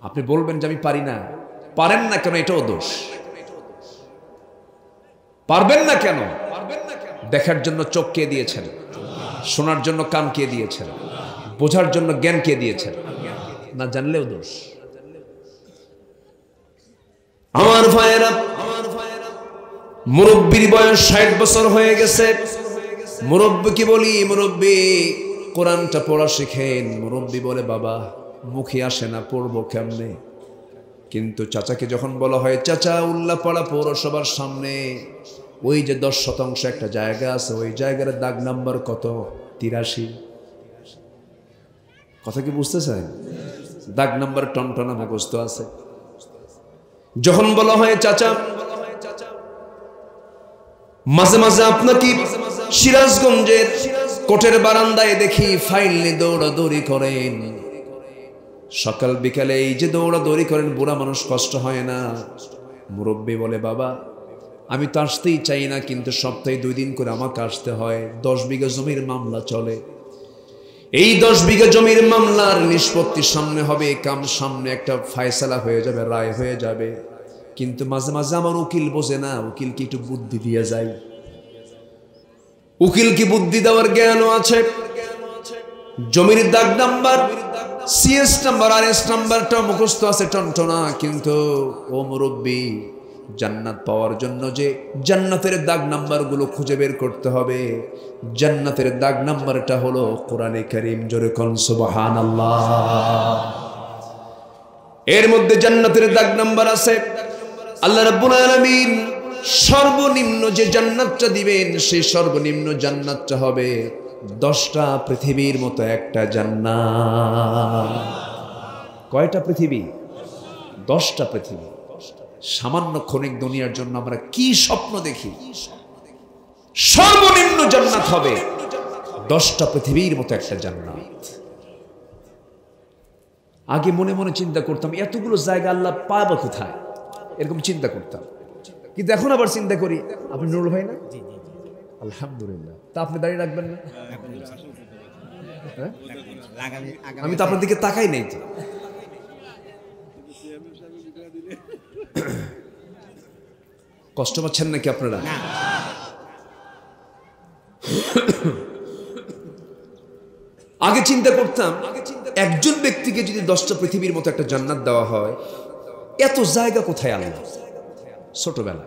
আপনি বলবেন যে আমি পারি না। পারেন না কেন? এটাও দোষ। পারবেন না কেন? দেখার জন্য চোখ কে দিয়েছেন? শোনার জন্য কান কে দিয়েছেন? বোঝার জন্য জ্ঞান কে দিয়েছেন? না জানলেও দোষ। আমার ভাইয়েরা, মুরব্বির বয়স 60 বছর হয়ে গেছে। মুরব্বি কি বলি, মুরব্বি কোরআনটা পড়া শিখেন। মুরব্বি বলে বাবা মুখে আসে না, পড়বো কেমনে? কিন্তু চাচাকে যখন বলা হয় চাচা উল্লাপাড়া পৌরসভার সামনে ওই যে 10% একটা জায়গা আছে, ওই জায়গার দাগ নাম্বার কত? 83। কথা কি বুঝতেছেন? দাগ নাম্বার টনটনা মুখস্থ আছে। যখন বলা হয় চাচা, মাঝে মাঝে আপনাকে সিরাজগঞ্জের কোর্টের বারান্দায় দেখি ফাইল নিয়ে দৌড়াদৌড়ি করেন। সকাল বিকালে এই যে দৌড়াদৌড়ি করেন, বুড়া মানুষ কষ্ট হয় না? মুরব্বী বলে, বাবা আমি তো আসতেই চাই না, কিন্তু সপ্তাহে 2 দিন করে আমাকে আসতে হয়। 10 বিঘা জমির মামলা চলে। এই 10 বিঘা জমির মামলার নিষ্পত্তি সামনে হবে, কাম সামনে, একটা ফায়সালা হয়ে যাবে, রায় হয়ে যাবে। কিন্তু মাঝে মাঝে আমার উকিল বোঝে না, উকিলকে একটু বুদ্ধি দিয়ে যায়। উকিল কি বুদ্ধি দেওয়ার জ্ঞানও আছে। জমির দাগ নাম্বার, সিএস নাম্বার আর এস নাম্বারটা মুখস্থ আছে টনটনা, কিন্তু ও মুরব্বী, জান্নাত পাওয়ার জন্য যে জান্নাতের দাগ নাম্বারগুলো খুঁজে বের করতে হবে, জান্নাতের দাগ নাম্বারটা হলো কোরআনে কারীম। জোরে কোন সুবহানাল্লাহ। এর মধ্যে জান্নাতের দাগ নাম্বার আছে। আল্লাহ রাব্বুল আলামিন সর্বনিম্ন যে জান্নাতটা দিবেন, সেই সর্বনিম্ন জান্নাতটা হবে 10টা পৃথিবীর মতো একটা জান্নাত। কয়টা পৃথিবী? 10টা পৃথিবী। সামান্য ক্ষণিক দুনিয়ার জন্য আমরা কি স্বপ্ন দেখি। সর্বনিম্ন জান্নাত হবে 10টা পৃথিবীর মতো একটা জান্নাত। আগে মনে মনে চিন্তা করতাম, এতগুলো জায়গা আল্লাহ পাবো কোথায়, এরকম চিন্তা করতাম। কিন্তু এখন আবার চিন্তা করি, আপনি নুরুল ভাই না? আলহামদুলিল্লাহ। তা আপনি দাঁড়িয়ে রাখবেন না? আমি তো আপনার দিকে তাকাই নাই। তো কষ্ট পাচ্ছেন নাকি আপনারা? আগে চিন্তা করতাম, একজন ব্যক্তিকে যদি 10টা পৃথিবীর মতো একটা জান্নাত দেওয়া হয়, এত জায়গা কোথায় আল্লাহ? ছোটবেলা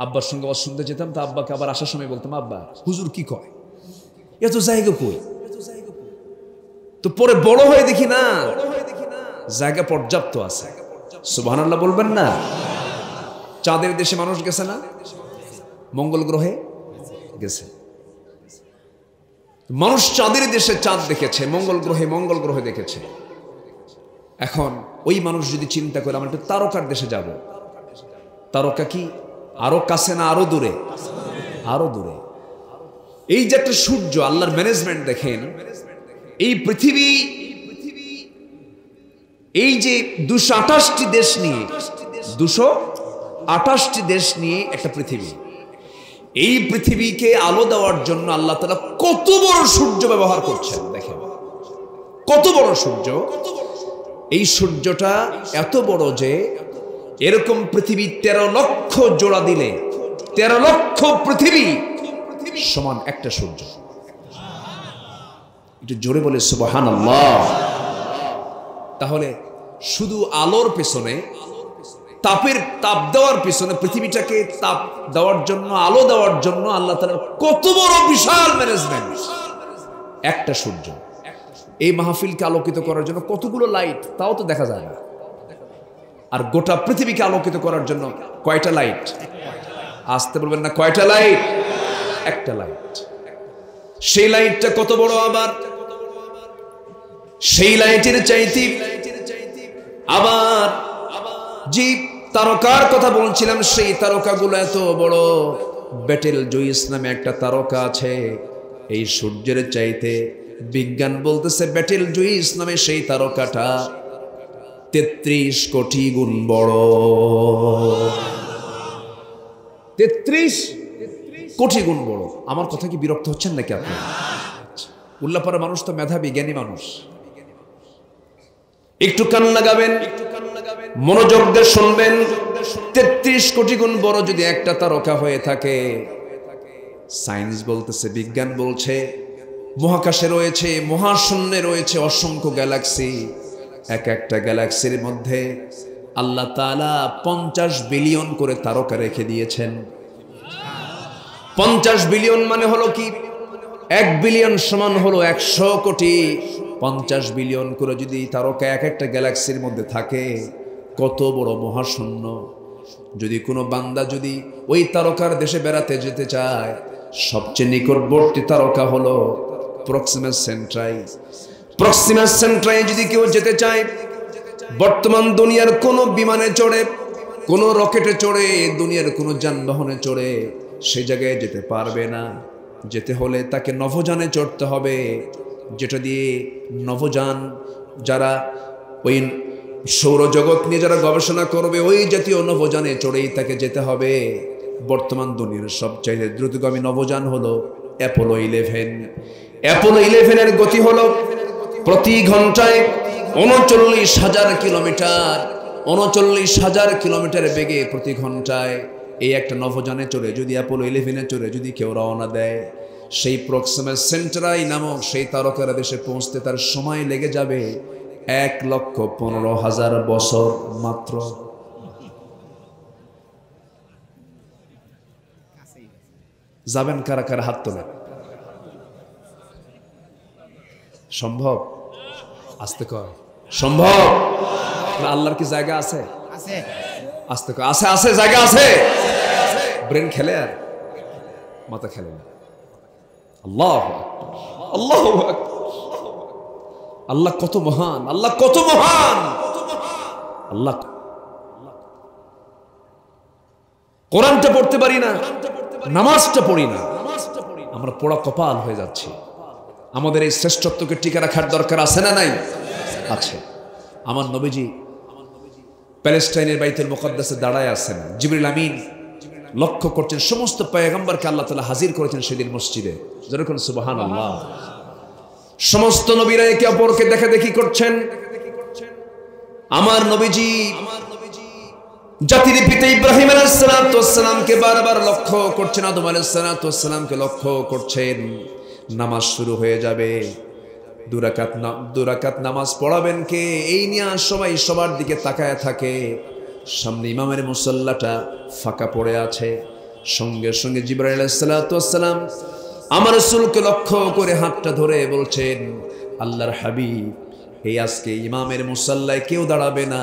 আব্বার সঙ্গে আবার শুনতে যেতাম, তো আব্বাকে আবার আসার সময় বলতাম, আব্বা হুজুর কি কয়, এত জায়গা কই? তো পরে বড় হয়ে দেখি না, জায়গা পর্যাপ্ত আছে। সুবহানাল্লাহ বলবেন না? চাঁদের দেশে মানুষ গেছে না? মঙ্গল গ্রহে গেছে মানুষ, চাঁদের দেশে চাঁদ দেখেছে, মঙ্গল গ্রহে দেখেছে। এখন ওই মানুষ যদি চিন্তা করে আমরা একটু তারকার দেশে যাব, তারকা কি আরো কাছে না আরো দূরে? আরো দূরে। এই যে একটা সূর্য, আল্লাহর ম্যানেজমেন্ট দেখেন। এই পৃথিবী, এই যে 228টি দেশ নিয়ে, 228টি দেশ নিয়ে একটা পৃথিবী। এই পৃথিবীকে আলো দেওয়ার জন্য আল্লাহ তাআলা কত বড় সূর্য ব্যবহার করছেন দেখেন, কত বড় সূর্য। এই সূর্যটা এত বড় যে এরকম পৃথিবী 13 লক্ষ জোড়া দিলে 13 লক্ষ পৃথিবী সমান একটা সূর্য। একটু জোরে বলে সুবহানাল্লাহ। তাহলে শুধু আলোর পেছনে, তাপ দেওয়ার পিছনে, পৃথিবীটাকে তাপ দেওয়ার জন্য, আলো দেওয়ার জন্য আল্লাহ তাআলার কত বড় বিশাল ম্যানেজমেন্ট। একটা সূর্য। এই মাহফিলকে আলোকিত করার জন্য কতগুলো লাইট, তাও তো দেখা যায় না। আর গোটা পৃথিবীকে আলোকিত করার জন্য কয়টা লাইট? আসতে বলবেন না, কয়টা লাইট? একটা লাইট। সেই লাইটটা কত বড় আবার? সেই লাইটের চাইতে আবার যে তারকার কথা বলছিলাম, সেই তারকাগুলো এত বড়। বেটেল জুইস নামে একটা তারকা আছে, এই সূর্যের চাইতে বিজ্ঞান বলতেছে বেটেল জুইস নামে সেই তারকাটা 33 কোটি গুণ বড়। 33 কোটি গুণ বড়। আমার কথা কি বিরক্ত হচ্ছেন নাকি আপনি? উল্লাপাড়া মানুষ তো মেধাবী, জ্ঞানী মানুষ। একটু কান লাগাবেন, মনোযোগ দিয়ে শুনবেন। 33 কোটি গুণ বড় যদি একটা তারকা হয়ে থাকে, সায়েন্স বলতেছে, বিজ্ঞান বলছে, মহাকাশে রয়েছে, মহাশূন্যে রয়েছে অসংখ্য গ্যালাক্সি। এক একটা গ্যালাক্সির মধ্যে আল্লাহ তাআলা 50 বিলিয়ন করে তারকা রেখে দিয়েছেন। 50 বিলিয়ন মানে হলো কি? 1 বিলিয়ন সমান হলো 100 কোটি। 50 বিলিয়ন করে যদি তারকা এক একটা গ্যালাক্সির মধ্যে থাকে, কত বড় মহাশূন্য। যদি কোনো বান্দা যদি ওই তারকার দেশে বেড়াতে যেতে চায়, সবচেয়ে নিকটবর্তী তারকা হলো প্রক্সিমাস সেন্ট্রাই। প্রক্সিমাস সেন্ট্রাই যদি কেউ যেতে চায়, বর্তমান দুনিয়ার কোনো বিমানে চড়ে, কোনো রকেটে চড়ে, দুনিয়ার কোনো যানবাহনে চড়ে সে জায়গায় যেতে পারবে না। যেতে হলে তাকে নভোযানে চড়তে হবে, যেটা দিয়ে নভোযান যারা ওই সৌরজগৎ নিয়ে যারা গবেষণা করবে ওই জাতীয় নভোযানে চড়েই তাকে যেতে হবে। বর্তমান দুনিয়ার সবচাইতে দ্রুতগামী নভোযান হলো অ্যাপোলো 11। অ্যাপোলো 11-এর গতি হলো প্রতি ঘন্টায় 39,000 কিলোমিটার। 39,000 কিলোমিটার বেগে প্রতি ঘন্টায় এই একটা নভোযানে চড়ে যদি অ্যাপোলো 11-এ চড়ে যদি কেউ রওনা দেয়, সেই প্রক্সিমা সেন্টারাই নামক সেই তারকার দেশে পৌঁছতে তার সময় লেগে যাবে 1,15,000 বছর মাত্র। যাবেন কারা কারা? হাত তোলেন। সম্ভব? আসতে কর সম্ভব? আল্লাহর কি জায়গা আছে? আসতে কর আছে, আছে জায়গা আছে। ব্রেন খেলে আর মাথা খেলে না। আল্লাহ আল্লাহ আল্লাহ কত মহান, আল্লাহ কত মহান। আল্লাহ কোরআনটা পড়তে পারি না, নামাজটা পড়ি না, আমরা পোড়া কপাল হয়ে যাচ্ছি। আমাদের এই শ্রেষ্ঠত্বকে টিকে রাখার দরকার আছে না নাই? আছে। আমার নবীজি প্যালেস্টাইনের বাইতুল মুকদ্দাসে দাঁড়ায় আছেন। জিবরিল আমিন লক্ষ্য করছেন সমস্ত পয়গম্বরকে আল্লাহ তাআলা হাজির করেছেন সেদিন মসজিদে। যেরকম সুবহানাল্লাহ। সমস্ত নবীরা একে অপরকে দেখাদেখি করছেন। আমার নবীজি জাতির পিতা ইব্রাহিম আলাইহিসসালামকে বারবার লক্ষ্য করছেন, আদম আলাইহিসসালামকে লক্ষ্য করছেন। নামাজ শুরু হয়ে যাবে, দুরাকাত নামাজ পড়াবেন কে, এই নিয়ে সবাই সবার দিকে তাকায় থাকে। সামনে ইমামের মুসল্লাটা ফাঁকা পড়ে আছে। সঙ্গে সঙ্গে জিবরাইল আলাইহিসসালাম আমার রাসূলকে লক্ষ্য করে হাতটা ধরে বলছেন, আল্লাহর হাবিব, এই আজকে ইমামের মুসল্লায় কেউ দাঁড়াবে না,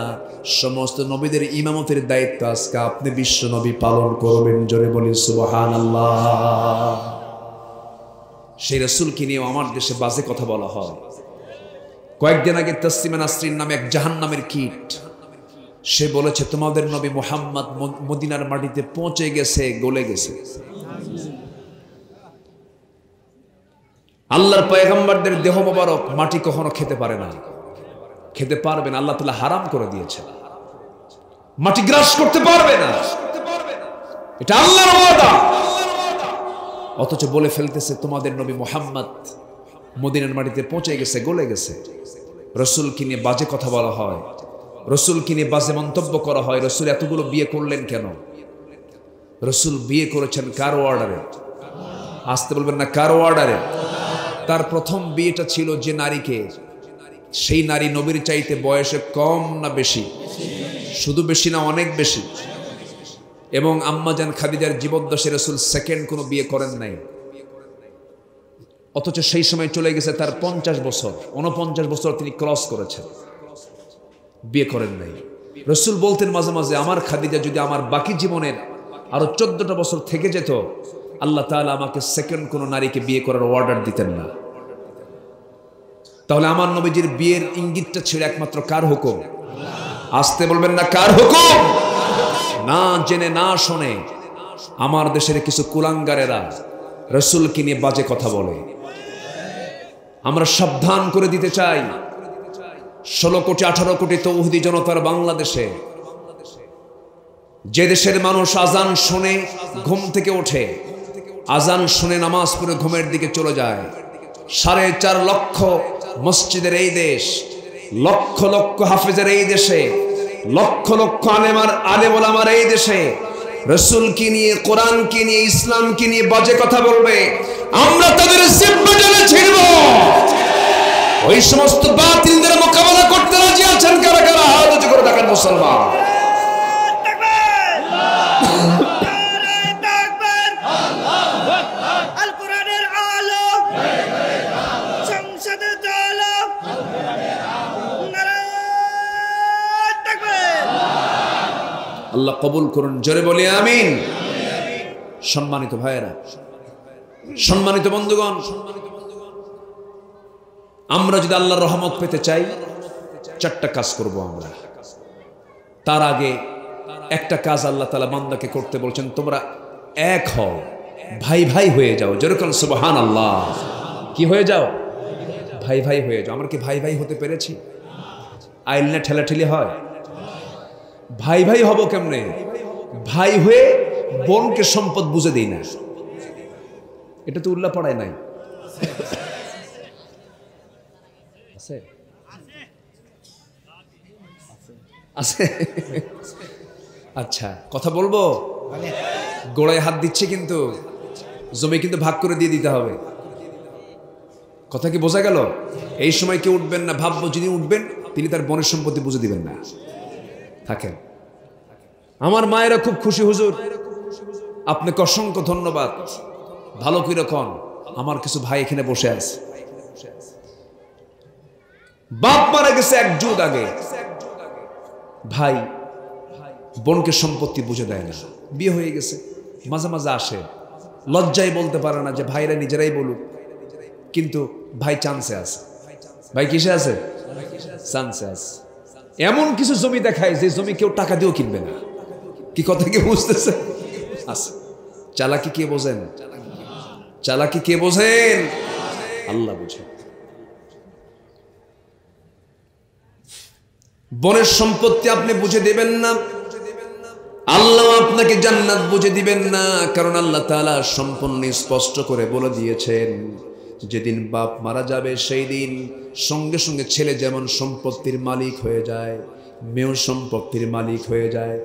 সমস্ত নবীদের ইমামতের দায়িত্ব আজকে আপনি বিশ্ব নবী পালন করবেন। জোরে বলি সুবহানাল্লাহ। সেই রাসূলকে নিয়ে আমার দেশে বাজে কথা বলা হয়। কয়েকদিন আগে তাসলিমা নাসরিন নামে এক জাহান্নামের কীট, সে বলেছে তোমাদের নবী মুহাম্মদ মদিনার মাটিতে পৌঁছে গেছে, গলে গেছে। আল্লাহর পয়গম্বরদের দেহ মোবারক মাটি কখনো খেতে পারে না, খেতে পারবে না। আল্লাহ তাআলা হারাম করে দিয়েছে, মাটি গ্রাস করতে পারবে না, এটা আল্লাহর ওয়াদা। অথচ বলে ফেলতেছে তোমাদের নবী মুহাম্মদ মদিনার মাটিতে পৌঁছে গেছে, গলে গেছে। রাসূলকে নিয়ে বাজে কথা বলা হয়, রাসূলকে নিয়ে বাজে মন্তব্য করা হয়। রাসূল এতগুলো বিয়ে করলেন কেন? রাসূল বিয়ে করেছেন কার অর্ডারে? আসতে বলবেন না, কার অর্ডারে? তার প্রথম বিয়েটা ছিল যে নারীকে, সেই নারী নবীর চাইতে বয়সে কম না বেশি? শুধু বেশি না, অনেক বেশি। এবং আম্মাজান খাদিজার জীবদ্দশায় রাসূল সেকেন্ড কোনো বিয়ে করেন নাই। অথচ সেই সময় চলে গেছে তার 50 বছর, 49 বছর তিনি ক্রস করেছেন, বিয়ে করেন নাই। রাসূল বলতেন মাঝে মাঝে, আমার খাদিজা যদি আমার বাকি জীবনের আরো 14টা বছর থেকে যেত, আল্লাহ তাআলা আমাকে সেকেন্ড কোনো নারীকে বিয়ে করার অর্ডার দিতেন না। তাহলে আমার নবীজির বিয়ের ইঙ্গিতটা ছিল একমাত্র কার হুকুম? আসতে বলবেন না, কার হুকুম? না জেনে না শুনে আমার দেশের কিছু কুলাঙ্গারেরা রাসূলকে নিয়ে বাজে কথা বলে। আমরা সাবধান করে দিতে চাই, 16 কোটি 18 কোটি তৌহিদি জনতার বাংলাদেশে, যে দেশের মানুষ আজান শুনে ঘুম থেকে ওঠে, আজান শুনে নামাজ পড়ে ঘুমের দিকে চলে যায়, 4.5 লক্ষ মসজিদের এই দেশ, লক্ষ লক্ষ হাফেজের এই দেশে, লক্ষ লক্ষ আলেম ওলামার এই দেশে রাসূলকে নিয়ে, কোরআনকে নিয়ে, ইসলামকে নিয়ে বাজে কথা বলবে, আমরা তাদের জিহ্বা টেনে ছিঁড়ব। ওই সমস্ত বাতিলদের মোকাবেলা করতে রাজি আছেন কারা কারা? হাত উঁচু করে দেখান মুসলমান। আল্লাহ কবুল করুন, জোরে বলি আমিন। সম্মানিত ভাইয়েরা, সম্মানিত বন্ধুগণ, আমরা যদি আল্লাহর রহমত পেতে চাই 4টা কাজ করব আমরা। তার আগে একটা কাজ আল্লাহ তাআলা বান্দাকে করতে বলছেন, তোমরা এক হও, ভাই ভাই হয়ে যাও। যেরকম সুবহানাল্লাহ। কি হয়ে যাও? ভাই ভাই হয়ে যাও। আমরা কি ভাই ভাই হতে পেরেছি? আইল না ঠেলাঠেলি হয়? ভাই ভাই হব কেমনে? ভাই হয়ে বোনকে সম্পদ বুঝে দেই না, এটা তো উল্লাহ পড়ায় নাই। আছে আছে আচ্ছা, কথা বলবো? গোড়ায় হাত দিচ্ছে, কিন্তু জমি কিন্তু ভাগ করে দিয়ে দিতে হবে। কথা কি বোঝা গেল? এই সময় কেউ উঠবেন না, ভাববো যিনি উঠবেন তিনি তার বোনের সম্পত্তি বুঝে দিবেন না। থাকেন। আমার মায়েরা খুব খুশি, হুজুর আপনাকে অসংখ্য ধন্যবাদ, ভালো করে কন। আমার কিছু ভাই এখানে বসে আছে, বাপ মারা গেছে এক যুগ আগে, ভাই বোনকে সম্পত্তি বুঝে দেয় না, বিয়ে হয়ে গেছে, মাঝে মাঝে আসে, লজ্জায় বলতে পারে না যে ভাইরা নিজেরাই বলুক, কিন্তু ভাই চান্সে আছে। ভাই কিসে আছে? চান্সে আছে। এমন কিছু জমি দেখায় যে জমি কেউ টাকা দিয়েও কিনবে না। কি কথা কি বুঝতেছে? আছে। চালাকি কে বোঝেন? চালাকি কে বোঝেন? আল্লাহ বুঝেন। বোনের সম্পত্তি আপনি বুঝে দিবেন না, আল্লাহ আপনাকে জান্নাত বুঝে দিবেন না। কারণ আল্লাহ তাআলা সম্পূর্ণ স্পষ্ট করে বলে দিয়েছেন, যেদিন বাপ মারা যাবে সেই দিন সঙ্গে সঙ্গে ছেলে যেমন সম্পত্তির মালিক হয়ে যায়, মেয়েও সম্পত্তির মালিক হয়ে যায়।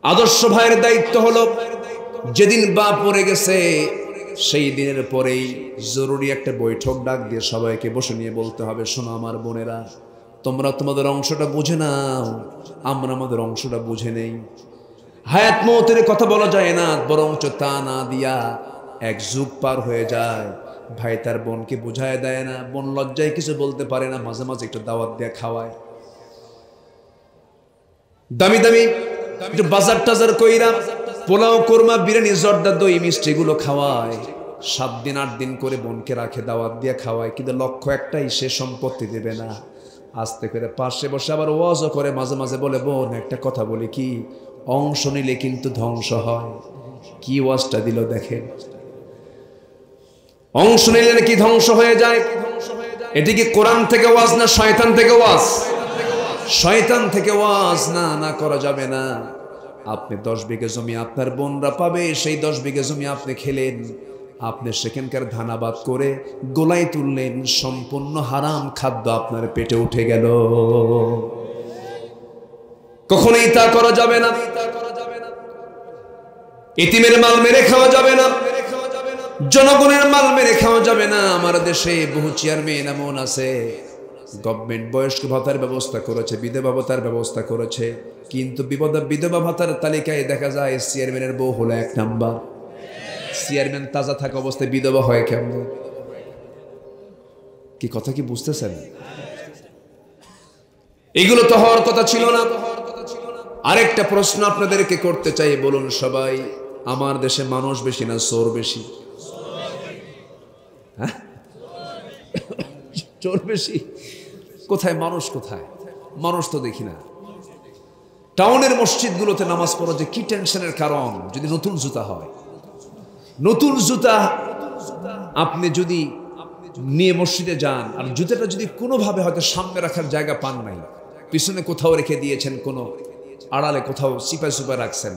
আদর্শ ভাইয়ের দায়িত্ব হলো, যেদিন বাপ মরে গেছে সেই দিনের পরেই জরুরি একটা বৈঠক ডাক দিয়ে সবাইকে বসে নিয়ে বলতে হবে, শোনো আমার বোনেরা, তোমরা তোমাদের অংশটা বুঝে নাও, আমরা আমাদের অংশটা বুঝে নেই। হায়াত মওতের কথা বলা যায় না, বরঞ্চ তা না দিয়া এক যুগ পার হয়ে যায়। ভাই তার বোনকে বুঝায় দেয় না, বোন লজ্জায় কিছু বলতে পারে না, মাঝে মাঝে একটু দাওয়াত দিয়ে খাওয়ায়, দামি দামি একটু বাজার টাজার কইরা পোলাও, কোরমা, বিরিয়ানি, জর্দা, দই, মিষ্টি এগুলো খাওয়ায়। 7 দিন 8 দিন করে বোনকে রাখে, দাওয়াত দিয়ে খাওয়ায়, কিন্তু লক্ষ্য একটাই, সে সম্পত্তি দেবে না। আস্তে করে পাশে বসে আবার ওয়াজও করে, মাঝে মাঝে বলে, বোন একটা কথা বলি কি, অংশ নিলে কিন্তু ধ্বংস হয়। কি ওয়াজটা দিল দেখেন, অংশ নিলে নাকি ধ্বংস হয়ে যায়। এটি কি কোরআন থেকে ওয়াজ না শয়তান থেকে ওয়াজ? শয়তান থেকে ওয়াজ। না, না করা যাবে না। আপনি 10 বিঘা জমি আপনার বোনরা পাবে, সেই 10 বিঘা জমি আপনি খেলেন, আপনি সেখানকার ধানাবাদ করে গোলায় তুললেন, সম্পূর্ণ হারাম খাদ্য আপনার পেটে উঠে গেল। কখনোই তা করা যাবে না। এতিমের মাল মেরে খাওয়া যাবে না, জনগণের মাল মেরে খাওয়া যাবে না। আমার দেশে বহু চেয়ারম্যান এমন আছে, গভর্নমেন্ট বয়স্ক ভাতার ব্যবস্থা করেছে, বিধবা ভাতার ব্যবস্থা করেছে, কিন্তু বিধবা ভাতার তালিকায় দেখা যায় চেয়ারম্যানের বউ হলো 1 নাম্বার। চেয়ারম্যান তাজা থাকা অবস্থায় বিধবা হয় কেমন? কি কথা কি বুঝতেছেন? এগুলো তো হওয়ার কথা ছিল না। আরেকটা প্রশ্ন আপনাদেরকে করতে চাই, বলুন সবাই, আমার দেশে মানুষ বেশি না চোর বেশি? হ্যাঁ, চোর বেশি। কোথায় মানুষ? কোথায় মানুষ তো দেখি না। টাউনের মসজিদগুলোতে নামাজ পড়া যে কি টেনশনের কারণ, যদি নতুন জুতা হয়, নতুন জুতা আপনি যদি নিয়ে মসজিদে যান, আর জুতাটা যদি কোনোভাবে হয়তো সামনে রাখার জায়গা পান নাই, পিছনে কোথাও রেখে দিয়েছেন, কোনো আড়ালে কোথাও চিপায় সুপায় রাখছেন,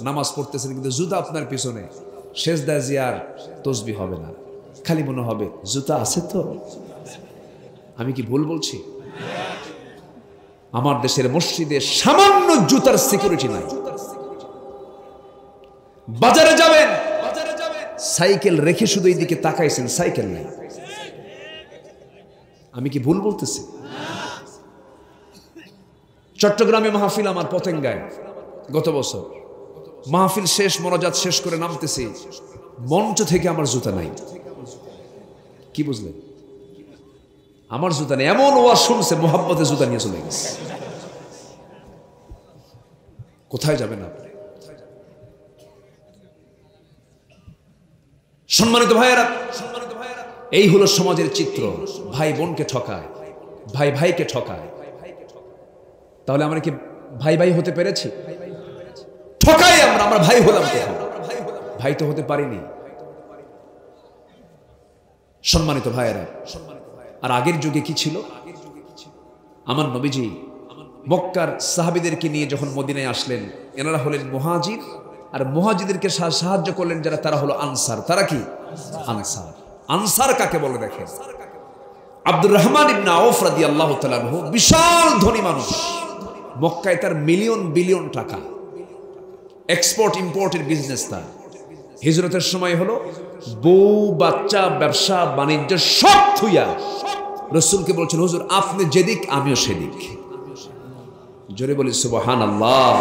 নামাজ পড়তেছেন, কিন্তু জুতা আপনার পিছনে, সেজদায় জিয়ার তসবিহ হবে না, খালি মনে হবে জুতা আছে তো। আমি কি ভুল বলছি? আমার দেশের মসজিদে সামান্য জুতার সিকিউরিটি নাই। বাজারে যাবেন, সাইকেল রেখে শুধু এই দিকে তাকাইছেন, সাইকেল নাই। আমি কি ভুল বলতেছি? চট্টগ্রামে মাহফিল আমার পতেঙ্গায় গত বছর, মাহফিল শেষ, মোনাজাত শেষ করে নামতেছি, মঞ্চ থেকে আমার জুতা নাই। কি বুঝলেন? আমার জুতা নেই। এমন ওয়াজ শুনছে, মোহাব্বতে জুতা নিয়ে চলে গেছে। কোথায় যাবেন আপনি? সম্মানিত ভাইয়েরা, এই হলো সমাজের চিত্র। ভাই বোনকে ঠকায়, ভাই ভাইকে ঠকায়। তাহলে আমরা কি ভাই ভাই হতে পেরেছি? ঠকাই আমরা ভাই হলাম কোথায়? ভাই তো হতে পারিনি। সম্মানিত ভাইয়েরা, আর আগের যুগে কি ছিল? আমার নবীজি মক্কার সাহাবীদেরকে নিয়ে যখন মদিনায় আসলেন, এনারা হলেন মুহাজির, আর মুহাজিরদেরকে সাহায্য করলেন যারা, তারা হলো আনসার। তারা কি? আনসার। আনসার কাকে বলে দেখেন? আব্দুর রহমান ইবনে আউফ রাদিয়াল্লাহু তাআলা আনহু বিশাল ধনী মানুষ, মক্কায় তার মিলিয়ন বিলিয়ন টাকা, এক্সপোর্ট ইম্পোর্টের বিজনেস তার। হিজরতের সময় হলো বউ বাচ্চা ব্যবসা বাণিজ্য সব থুইয়া রাসূলকে বলছেন, হুজুর আপনি যেদিক আমিও সেদিক। জোরে বলি সুবহানাল্লাহ।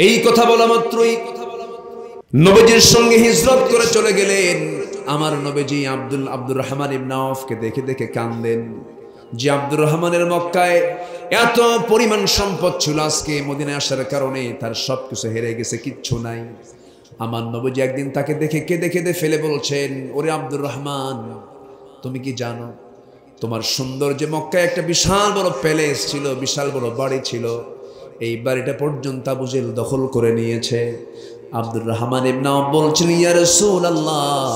এই কথা বলা মাত্রই নবীজির সঙ্গে হিজরত করে চলে গেলেন। আমার নবীজি আব্দুর রহমান ইবনে আউফকে দেখে দেখে কান্দেন যে আব্দুর রহমানের মক্কায় এত পরিমাণ সম্পদ ছিল, আজকে মদিনায় আসার কারণে তার সবকিছু হেরে গেছে, কিচ্ছু নাই। আমার নবীজি একদিন তাকে দেখে কেঁদে কেঁদে ফেলে বলছেন, ওরে আব্দুর রহমান, তুমি কি জানো তোমার সুন্দর যে মক্কায় একটা বিশাল বড় প্যালেস ছিল, বিশাল বড় বাড়ি ছিল, এই বাড়িটা পর্যন্ত আবু জেহেল দখল করে নিয়েছে। আব্দুর রহমান ইবনে আউফ বলছেন, ইয়া রাসূলুল্লাহ,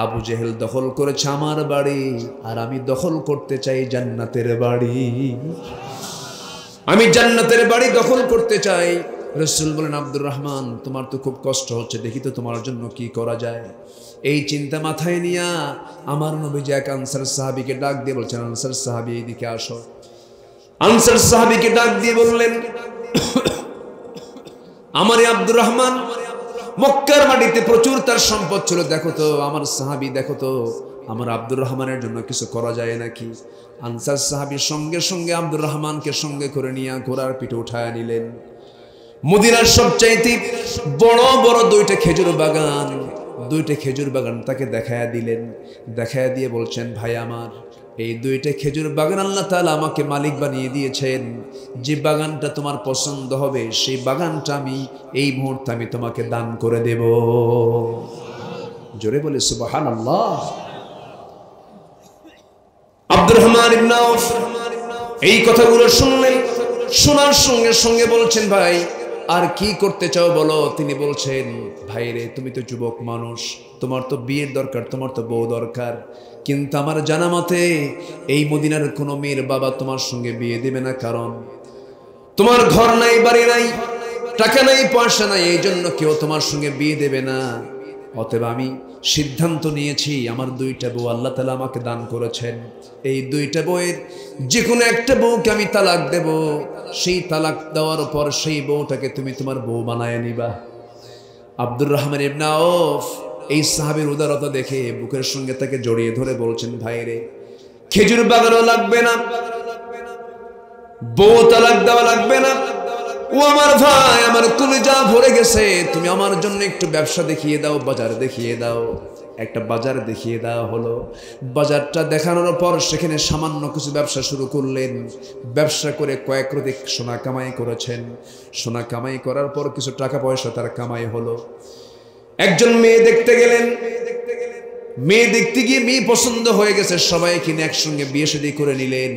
আবু জেহেল দখল করেছে আমার বাড়ি, আর আমি দখল করতে চাই জান্নাতের বাড়ি। আমি জান্নাতের বাড়ি দখল করতে চাই। রাসূল বলেন, আব্দুর রহমান তোমার তো খুব কষ্ট হচ্ছে, দেখি তো তোমার জন্য কি করা যায়। এই চিন্তা মাথায় নিয়ে আমার নবীজি এক আনসার সাহাবীকে ডাক দিয়ে বলছেন, আনসার সাহাবী এইদিকে আসো। আনসার সাহাবীকে ডাক দিয়ে বললেন, আমার আব্দুর রহমান মক্কার মাটিতে প্রচুর তার সম্পদ ছিল, দেখো তো আমার সাহাবী, দেখো তো আমার আব্দুর রহমানের জন্য কিছু করা যায় নাকি। আনসার সাহাবী সঙ্গে সঙ্গে আব্দুর রহমানকে সঙ্গে করে নিয়ে ঘোড়ার পিঠে উঠায় নিলেন। মদিনার সবচাইতে বড় বড় দুইটা খেজুর বাগান তাকে দেখায়া দিলেন। দেখায়া দিয়ে বলছেন, ভাই আমার, এই দুইটা খেজুর বাগান আল্লাহ তাআলা আমাকে মালিক বানিয়ে দিয়েছেন। যে বাগানটা তোমার পছন্দ হবে সেই বাগানটা আমি এই মুহূর্তে আমি তোমাকে দান করে দেব। জোরে বলে সুবহানাল্লাহ। আব্দুর রহমান ইবনে আউফ এই কথাগুলো শুনলেন, শোনার সঙ্গে সঙ্গে বলছেন, ভাই আর কি করতে চাও বলো। তিনি বলছেন, ভাই রে, তুমি তো যুবক মানুষ, তোমার তো বিয়ের দরকার, তোমার তো বউ দরকার, কিন্তু আমার জানা মতে এই মদিনার কোনো মেয়ের বাবা তোমার সঙ্গে বিয়ে দেবে না, কারণ তোমার ঘর নাই, বাড়ি নাই, টাকা নাই, পয়সা নাই, এই জন্য কেউ তোমার সঙ্গে বিয়ে দেবে না। অতএব আমি সিদ্ধান্ত নিয়েছি, আমার দুইটা বউ আল্লাহ তাআলা আমাকে দান করেছেন, এই দুইটা বউয়ের যে কোনো একটা বউকে আমি তালাক দেব। সেই তালাক দেওয়ার পর সেই বউটাকে তুমি তোমার বউ বানায় নিবা। আব্দুর রহমান ইবনে আউফ এই সাহাবীর উদারতা দেখে বুকের সঙ্গে তাকে জড়িয়ে ধরে বলছেন, ভাই রে, খেজুর বাগানও লাগবে না, বউ তালাক দেওয়া লাগবে না, ও আমার ভাই, আমার কলিজা ভরে গেছে, তুমি আমার জন্য একটু ব্যবসা দেখিয়ে দাও, বাজার দেখিয়ে দাও। একটা বাজার দেখিয়ে দেওয়া হলো। বাজারটা দেখানোর পর সেখানে সামান্য কিছু ব্যবসা শুরু করলেন। ব্যবসা করে কয়েক অধিক সোনা কামাই করেছেন। সোনা কামাই করার পর কিছু টাকা পয়সা তার কামাই হলো। একজন মেয়ে দেখতে গেলেন। মেয়ে দেখতে গিয়ে মেয়ে পছন্দ হয়ে গেছে, সবাই কিনে একসঙ্গে বিয়ে শাদী করে নিলেন।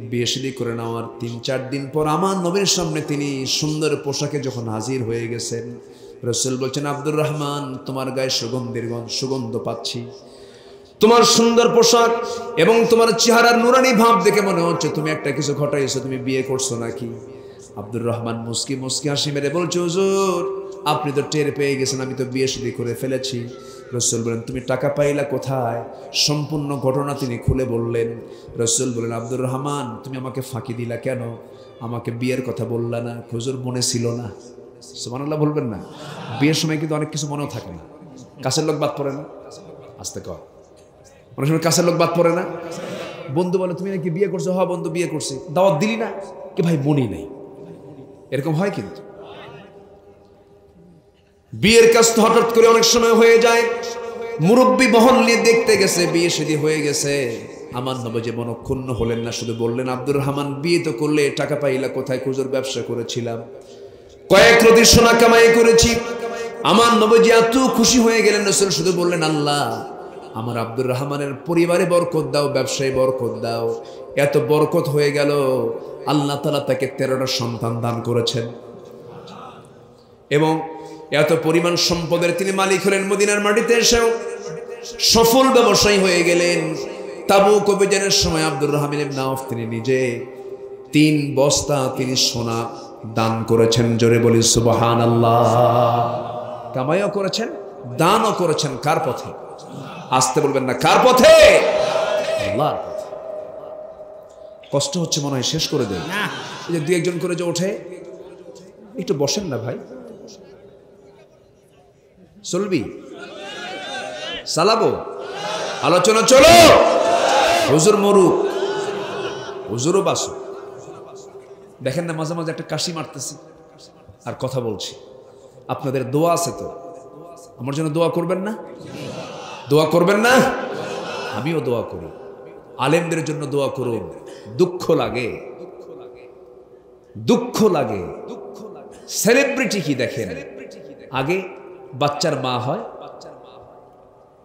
বিয়ে শাদী করে নেওয়ার ৩-৪ দিন পর আমার নবীর সামনে তিনি সুন্দর পোশাকে যখন হাজির হয়ে গেছেন, রাসূল বলছেন, আব্দুর রহমান, তোমার গায়ে সুগন্ধ পাচ্ছি, তোমার সুন্দর পোশাক এবং তোমার চেহারার নুরানি ভাব দেখে মনে হচ্ছে তুমি একটা কিছু ঘটাইছো, তুমি বিয়ে করছো নাকি। আব্দুর রহমান মুস্কি মুস্কি হাসি মেরে বলছে, হুজুর আপনি তো টের পেয়ে গেছেন আমি তো বিয়ে শাদী করে ফেলেছি। রাসূল বলেন, তুমি টাকা পাইলা কোথায়? সম্পূর্ণ ঘটনা তিনি খুলে বললেন। রাসূল বলেন, আব্দুর রহমান, তুমি আমাকে ফাঁকি দিলা কেন? আমাকে বিয়ের কথা বললা না? হুজুর মনে ছিল না। সুবহানাল্লাহ বলবেন না? বিয়ের সময় কিন্তু অনেক কিছু মনেও থাকে না। কাছের লোক বাদ পড়ে না, আস্তে কর, অনেক সময় কাছের লোক বাদ পড়ে না। বন্ধু বলে, তুমি নাকি বিয়ে করছো? হ্যাঁ বন্ধু বিয়ে করছি। দাওয়াত দিলি না? কি ভাই মনে নেই, এরকম হয়। কিন্তু বিয়ের কাজ তো হঠাৎ করে অনেক সময় হয়ে যায়। মুরব্বী বহন নিয়ে দেখতে গেছে, বিয়ে শাদী হয়ে গেছে। আমার নবী মনক্ষুণ্ণ হলেন না, শুধু বললেন, আব্দুর রহমান, বিয়ে তো করলে, টাকা পাইলা কোথায়? হুজুর ব্যবসা করেছিলাম, কয়েক রতি সোনা কামাই করেছি। আমার নবী এত খুশি হয়ে গেলেন, রাসূল শুধু বললেন, আল্লাহ আমার আব্দুর রহমানের পরিবারে বরকত দাও, ব্যবসায় বরকত দাও। এত বরকত হয়ে গেল, আল্লাহ তাআলা তাকে 13টা সন্তান দান করেছেন এবং এত পরিমাণ সম্পদের তিনি মালিক হলেন। মদিনার মাটিতে এসেও সফল ব্যবসায়ী হয়ে গেলেন। তাবুক অভিযানের সময় আব্দুর রহমান ইবনে আওফ তিনি নিজে 3 বস্তা তিনি সোনা দান করেছেন। জোরে বলি সুবহানাল্লাহ। কামাইও করেছেন, দানও করেছেন। কার পথে? আসতে বলবেন না, কার পথে? আল্লাহর পথে। কষ্ট হচ্ছে মনে হয়, শেষ করে দেন। এই যে 2-1 জন করে যে ওঠে, একটু বসেন না ভাই। চলবি? চালাবো? আলোচনা চলো। হুজুর মরুক, হুজুরও বাসো। দেখেন না মাঝে মাঝে একটা কাশি মারতেছি আর কথা বলছি। আপনাদের দোয়া আছে তো? আমার জন্য দোয়া করবেন না? দোয়া করবেন না? আমিও দোয়া করি। আলেমদের জন্য দোয়া করুন। দুঃখ লাগে, দুঃখ লাগে। সেলিব্রিটি কি দেখেন, আগে বাচ্চার মা হয়,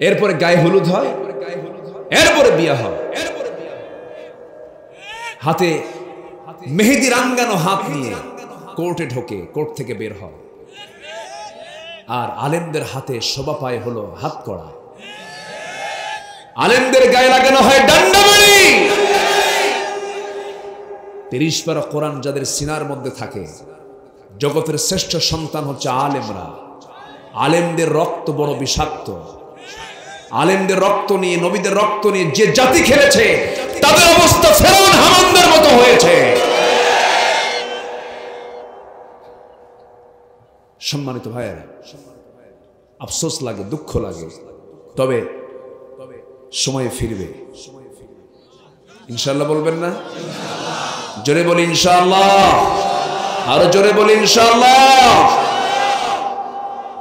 এরপরে গায়ে হলুদ হয়, এরপরে বিয়ে হয়, হাতে মেহেদি রাঙ্গানো হাত নিয়ে কোর্টে ঢোকে, কোর্ট থেকে বের হয়। আর আলেমদের হাতে শোভা পায় হলো হাত কড়া। আলেমদের গায়ে লাগানো হয় ডান্ডাবাড়ি। 30 পারা কোরআন যাদের সিনার মধ্যে থাকে, জগতের শ্রেষ্ঠ সন্তান হচ্ছে আলেমরা। আলেমদের রক্ত বড় বিষাক্ত। আলেমদের রক্ত নিয়ে, নবীদের রক্ত নিয়ে যে জাতি খেলেছে, তাদের অবস্থা ফেরাউন হামানদের মতো হয়েছে। সম্মানিত ভাইয়েরা, আফসোস লাগে, দুঃখ লাগে, তবে সময় ফিরবে ইনশাআল্লাহ। বলবেন না? জোরে বলি ইনশাআল্লাহ। আরো জোরে বলি ইনশাআল্লাহ।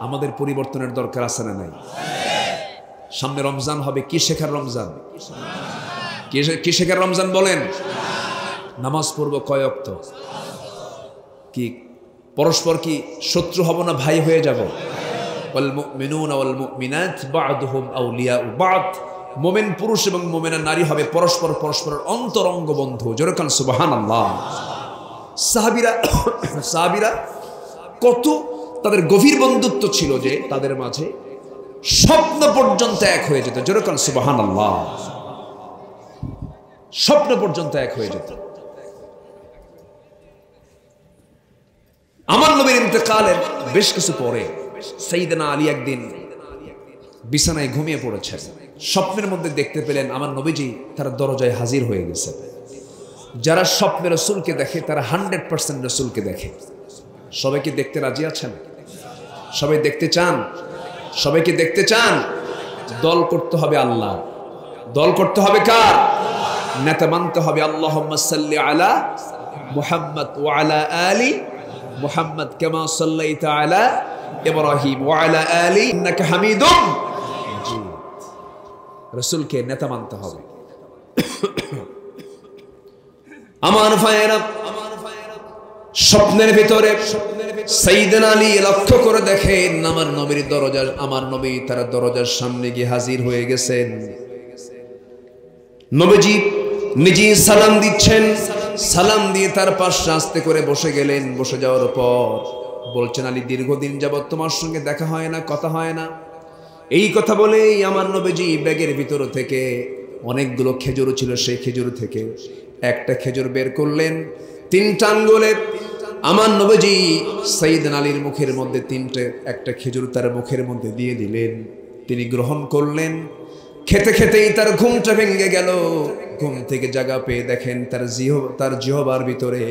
আমাদের পরিবর্তনের দরকার আছে না নাই? সামনে রমজান হবে, কি শেখার রমজান? কি শেখার রমজান বলেন? নামাজ পড়ব কয় ওয়াক্ত? কি পরস্পর কি শত্রু হব না ভাই হয়ে যাব? ওয়াল মুমিনুনা ওয়াল মুমিনাত বা'দুহুম আউলিয়াউ বা'দ। মুমিন পুরুষ এবং মুমিনা নারী হবে পরস্পর পরস্পরের অন্তরঙ্গ বন্ধু। জোরে কান সুবহানাল্লাহ। সাহাবীরা কত তাদের গভীর বন্ধুত্ব ছিল যে তাদের মাঝে স্বপ্ন পর্যন্ত এক হয়ে যেত। জোরে কান সুবহানাল্লাহ। স্বপ্ন পর্যন্ত এক হয়ে যেত। আমার নবীর ইন্তেকালের বেশ কিছু পরে সাইয়েদনা আলী একদিন বিছানায় ঘুমিয়ে পড়েছেন। স্বপ্নের মধ্যে দেখতে পেলেন আমার নবীজি তার দরজায় হাজির হয়ে গেছে। যারা স্বপ্নে রাসূলকে দেখে তারা 100% রাসূলকে দেখে। সবাইকে দেখতে রাজি আছেন? সবাই দেখতে চান? সবাইকে দেখতে চান? দল করতে হবে আল্লাহ। দল করতে হবে কার? নেতা মানতে হবে আল্লাহুম্মা সাল্লি আলা মুহাম্মদ ওয়া আলা আলি মুহাম্মদ কামা সাল্লাইতা আলা ইব্রাহিম ওয়া আলা আলি ইন্নাকা হামিদুম মাজিদ। রাসূলকে নেতা মানতে হবে। আমার ভাইয়েরা, স্বপ্নের ভিতরে সাইয়েদনা আলী লক্ষ্য করে দেখেন আমার নবীর দরজা, আমার নবী তার দরজার সামনে গিয়ে হাজির হয়ে গেছেন। নবীজি নিজে সালাম দিচ্ছেন। সালাম দিয়ে তার পাশে আস্তে করে বসে গেলেন। বসে যাওয়ার পর বলছেন, আলী দীর্ঘদিন যাবত তোমার সঙ্গে দেখা হয় না, কথা হয় না। এই কথা বলেই আমার নবীজি ব্যাগের ভিতর থেকে অনেকগুলো খেজুর ছিল, সেই খেজুর থেকে একটা খেজুর বের করলেন। 3টা আঙ্গুলের আমার নবীজি সাইয়েদনা আলীর মুখের মধ্যে একটা খেজুর তার মুখের মধ্যে দিয়ে দিলেন। তিনি গ্রহণ করলেন। খেতে খেতেই তার ঘুমটা ভেঙে গেল। ঘুম থেকে জাগা পেয়ে দেখেন তার জিহবার ভিতরে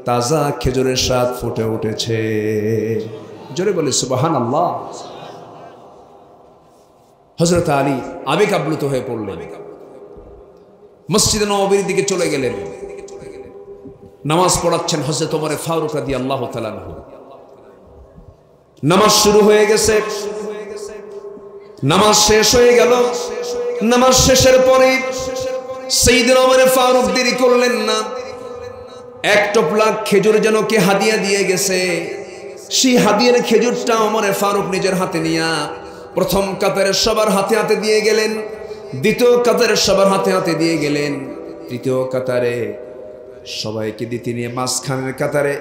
তাজা খেজুরের স্বাদ ফুটে উঠেছে। জোরে বলে সুবহানাল্লাহ। হযরত আলী আবেগ আপ্লুত হয়ে পড়লেন। মসজিদে নববীর দিকে চলে গেলেন। নামাজ পড়াচ্ছেন হযরত ওমর ফারুক রাদিয়াল্লাহু তাআলা আনহু। নামাজ শুরু হয়ে গেছে। নামাজ শেষ হয়ে গেল। নামাজ শেষের পরে সাইয়েদনা ওমর ফারুক দেরি করলেন না। এক টোপলা খেজুর যেন কে হাদিয়া দিয়ে গেছে। সেই হাদিয়ার খেজুরটা ওমর ফারুক নিজের হাতে নিয়ে প্রথম কাতারের সবার হাতে হাতে দিয়ে গেলেন। দ্বিতীয় কাতারের সবার হাতে হাতে দিয়ে গেলেন। তৃতীয় কাতারে সবাইকে দিতে নিয়ে মাঝখানের কাতারে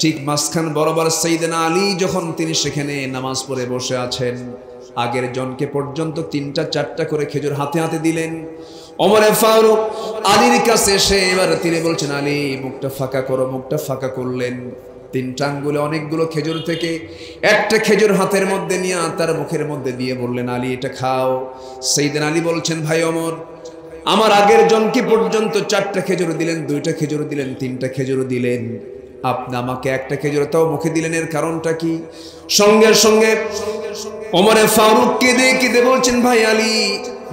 ঠিক মাঝখান বরাবর সাইয়েদনা আলী যখন তিনি সেখানে নামাজ পড়ে বসে আছেন, আগের জনকে পর্যন্ত 3টা 4টা করে খেজুর হাতে হাতে দিলেন। ওমরে ফারুক আলীর কাছে এসে এবার তিনি বলছেন, আলী মুখটা ফাঁকা করো। মুখটা ফাঁকা করলেন। 3 আঙ্গুলে অনেকগুলো খেজুর থেকে একটা খেজুর হাতের মধ্যে নিয়ে তার মুখের মধ্যে দিয়ে বললেন, আলী এটা খাও। সাইয়েদনা আলী বলছেন, ভাই ওমর, আমার আগের জনকে পর্যন্ত 4টা খেজুর দিলেন, 2টা খেজুর দিলেন, 3টা খেজুর দিলেন, আপনি আমাকে একটা খেজুর তাও মুখে দিলেন, এর কারণটা কি? সঙ্গে সঙ্গে ওমরে ফারুক কেঁদে কেঁদে বলছেন, ভাই আলী,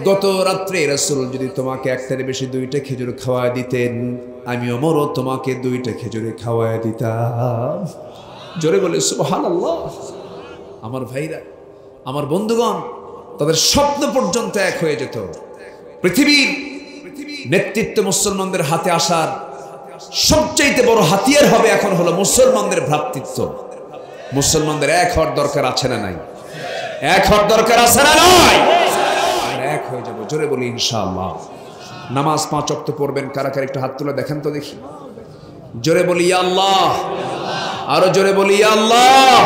গত রাত্রে রাসূল যদি তোমাকে একটার বেশি 2টা খেজুর খাওয়া দিতেন, আমি ওমরও তোমাকে 2টা খেজুর খাওয়া দিতাম। জোরে বলে সুবহানাল্লাহ। আমার ভাইরা, আমার বন্ধুগণ, তাদের স্বপ্ন পর্যন্ত এক হয়ে যেত। পৃথিবীর নেতৃত্ব মুসলমানদের হাতে আসার সবচেয়ে বড় হাতিয়ার হবে এখন হলো মুসলমানদের ভ্রাতৃত্ব। মুসলমানদের এক হওয়ার দরকার আছে না নাই? এক হওয়ার দরকার আছে না নাই? আমরা এক হয়ে যাব, জোরে বলি ইনশাআল্লাহ। নামাজ 5 ওয়াক্ত পড়বেন, কারা কারা একটু হাত তুলে দেখেন তো দেখি। জোরে বলি ইয়া আল্লাহ, আরো জোরে বলি ইয়া আল্লাহ।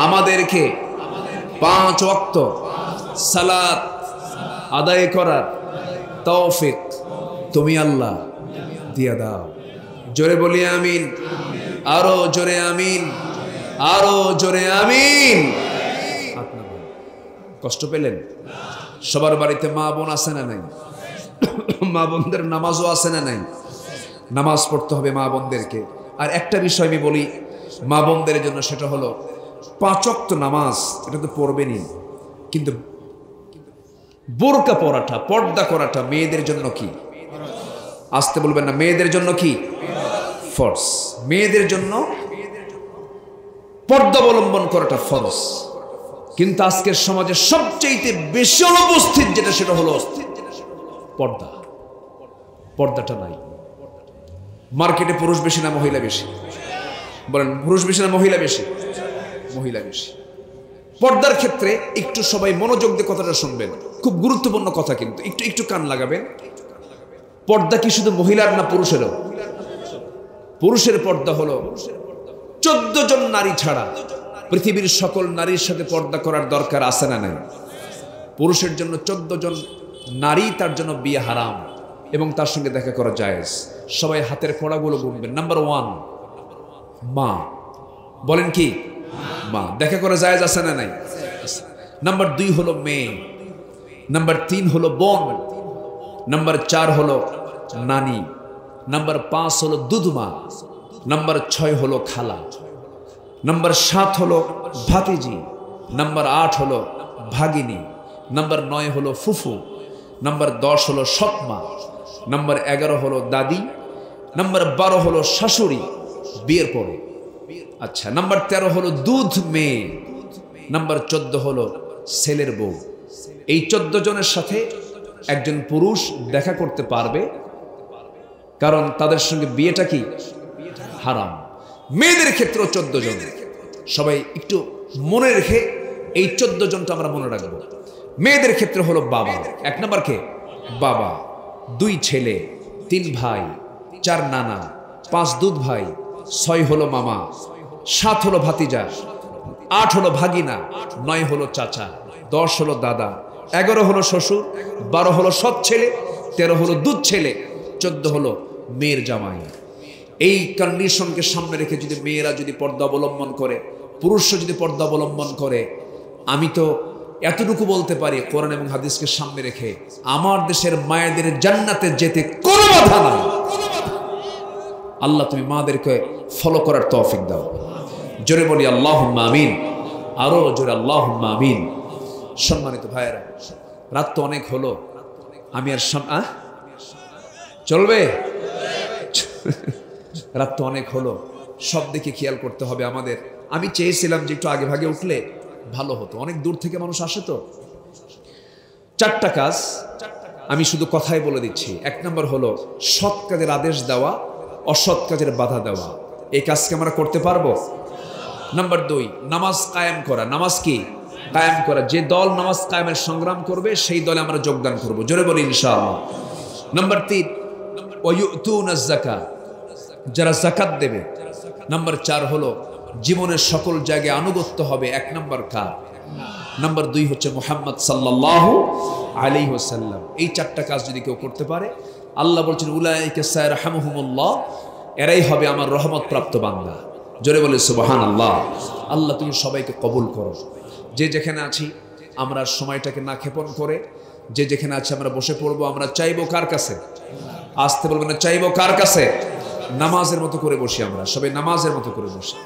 আমাদেরকে 5 ওয়াক্ত সালাত আদায় করার তৌফিক তুমি আল্লাহ দিয়া দাও। জোরে বলি আমিন, আরো জোরে আমিন, আরো জোরে আমিন। কষ্ট পেলেন? সবার বাড়িতে মা বোন আছে না নাই? মা বোনদের নামাজও আছে না নাই? নামাজ পড়তে হবে মা বোনদেরকে। আর একটা বিষয় আমি বলি মা বোনদের জন্য, সেটা হলো 5 ওয়াক্ত নামাজ এটা তো পড়বেনই, কিন্তু বোরকা পরাটা, পর্দা করাটা মেয়েদের জন্য কি? আসতে বলবেন না, মেয়েদের জন্য কি? ফরজ। মেয়েদের জন্য পর্দা অবলম্বন করাটা ফরজ। কিন্তু আজকের সমাজে সবচেয়ে বেশি অনুপস্থিত যেটা, সেটা হলো পর্দা। পর্দাটা নাই। মার্কেটে পুরুষ বেশি না মহিলা বেশি? বলেন, পুরুষ বেশি না মহিলা বেশি? মহিলা বেশি। পর্দার ক্ষেত্রে একটু সবাই মনোযোগ দিয়ে কথাটা শুনবেন, খুব গুরুত্বপূর্ণ কথা, কিন্তু একটু একটু কান লাগাবেন। পর্দা কি শুধু মহিলার না পুরুষেরও? পুরুষের পর্দা হলো 14 জন নারী ছাড়া পৃথিবীর সকল নারীর সাথে পর্দা করার দরকার আছে না নাই? পুরুষের জন্য 14 জন নারী, তার জন্য বিয়ে হারাম এবং তার সঙ্গে দেখা করা জায়েজ। সবাই হাতের কড়াগুলো গুনবেন। নাম্বার 1 মা। বলেন কি? মা। দেখা করা জায়েজ আছে না নাই? নাম্বার 2 হলো মেয়ে। নাম্বার 3 হলো বোন। নাম্বার 4 হলো নানি। নাম্বার 5 হলো দুধমা। নাম্বার 6 হলো খালা। নাম্বার 7 হলো ভাতিজি। নাম্বার 8 হলো ভাগিনী। নাম্বার 9 হলো ফুফু। নাম্বার 10 হলো সৎমা। নাম্বার 11 হলো দাদি। নাম্বার 12 হলো শাশুড়ি বিয়ের পরে। আচ্ছা, নাম্বার 13 হলো দুধ মেয়ে। নাম্বার 14 হলো ছেলের বউ। এই 14 জনের সাথে একজন পুরুষ দেখা করতে পারবে, কারণ তাদের সঙ্গে বিয়েটা কি? হারাম। মেয়েদের ক্ষেত্রেও 14 জন। সবাই একটু মনে রেখে এই 14 জনটা আমরা মনে রাখবো। মেয়েদের ক্ষেত্রে হলো বাবা। 1 নাম্বার কে? বাবা। 2 ছেলে, 3 ভাই, 4 নানা, 5 দুধ ভাই, 6 হলো মামা, 7 হলো ভাতিজা, 8 হলো ভাগিনা, 9 হলো চাচা, 10 হলো দাদা, 11 হলো শ্বশুর, 12 হলো সৎ ছেলে, 13 হলো দুধ ছেলে, 14 হলো মেয়ের জামাই। এই কন্ডিশনকে সামনে রেখে যদি মেয়েরা যদি পর্দা অবলম্বন করে, পুরুষরা যদি পর্দা অবলম্বন করে, আমি তো এতটুকু বলতে পারি, কোরআন এবং হাদিসকে সামনে রেখে আমার দেশের মায়েদের জান্নাতে যেতে কোনো বাধা নাই। আল্লাহ তুমি মাদেরকে ফলো করার তৌফিক দাও। জোরে বলি আল্লাহুম্মা আমিন, আরো জোরে আল্লাহুম্মা আমিন। সম্মানিত ভাইয়েরা, রাত তো অনেক হলো, আমি আর চলবে? রাত তো অনেক হলো, সব দিকে খেয়াল করতে হবে আমাদের। আমি চেয়েছিলাম যে একটু আগে ভাগে উঠলে ভালো হতো, অনেক দূর থেকে মানুষ আসে তো। 4টা কাজ আমি শুধু কথাই বলে দিচ্ছি। 1 নম্বর হলো সৎ কাজের আদেশ দেওয়া, অসৎ কাজের বাধা দেওয়া। এই কাজকে আমরা করতে পারবো। নাম্বার 2 নামাজ কায়েম করা। নামাজ কি? কায়েম করা। যে দল নামাজ কায়েমের সংগ্রাম করবে সেই দলে আমরা যোগদান করব। জোরে বলি ইনশাআল্লাহ। নাম্বার 3 ওয়ায়ুতুনাজ যাকাত, যারা যাকাত দেবে। নাম্বার 4 হলো জীবনের সকল জায়গায় আনুগত্য হবে। 1 নম্বর কার? নাম্বার 2 হচ্ছে মুহাম্মদ সাল্লাল্লাহু আলাইহি ওয়াসাল্লাম। এই 4টা কাজ যদি কেউ করতে পারে, আল্লাহ বলছেন উলাইকা সায়রহামুহুমুল্লাহ, এরাই হবে আমার রহমত প্রাপ্ত বান্দা। জোরে বলে সুবহানাল্লাহ। আল্লাহ তুমি সবাইকে কবুল করো। যে যেখানে আছি আমরা সময়টাকে না ক্ষেপণ করে, যে যেখানে আছে আমরা বসে পড়বো। আমরা চাইবো কার কাছে? আসতে বলবেন না, চাইবো কার কাছে? নামাজের মতো করে বসি, আমরা সবাই নামাজের মতো করে বসি।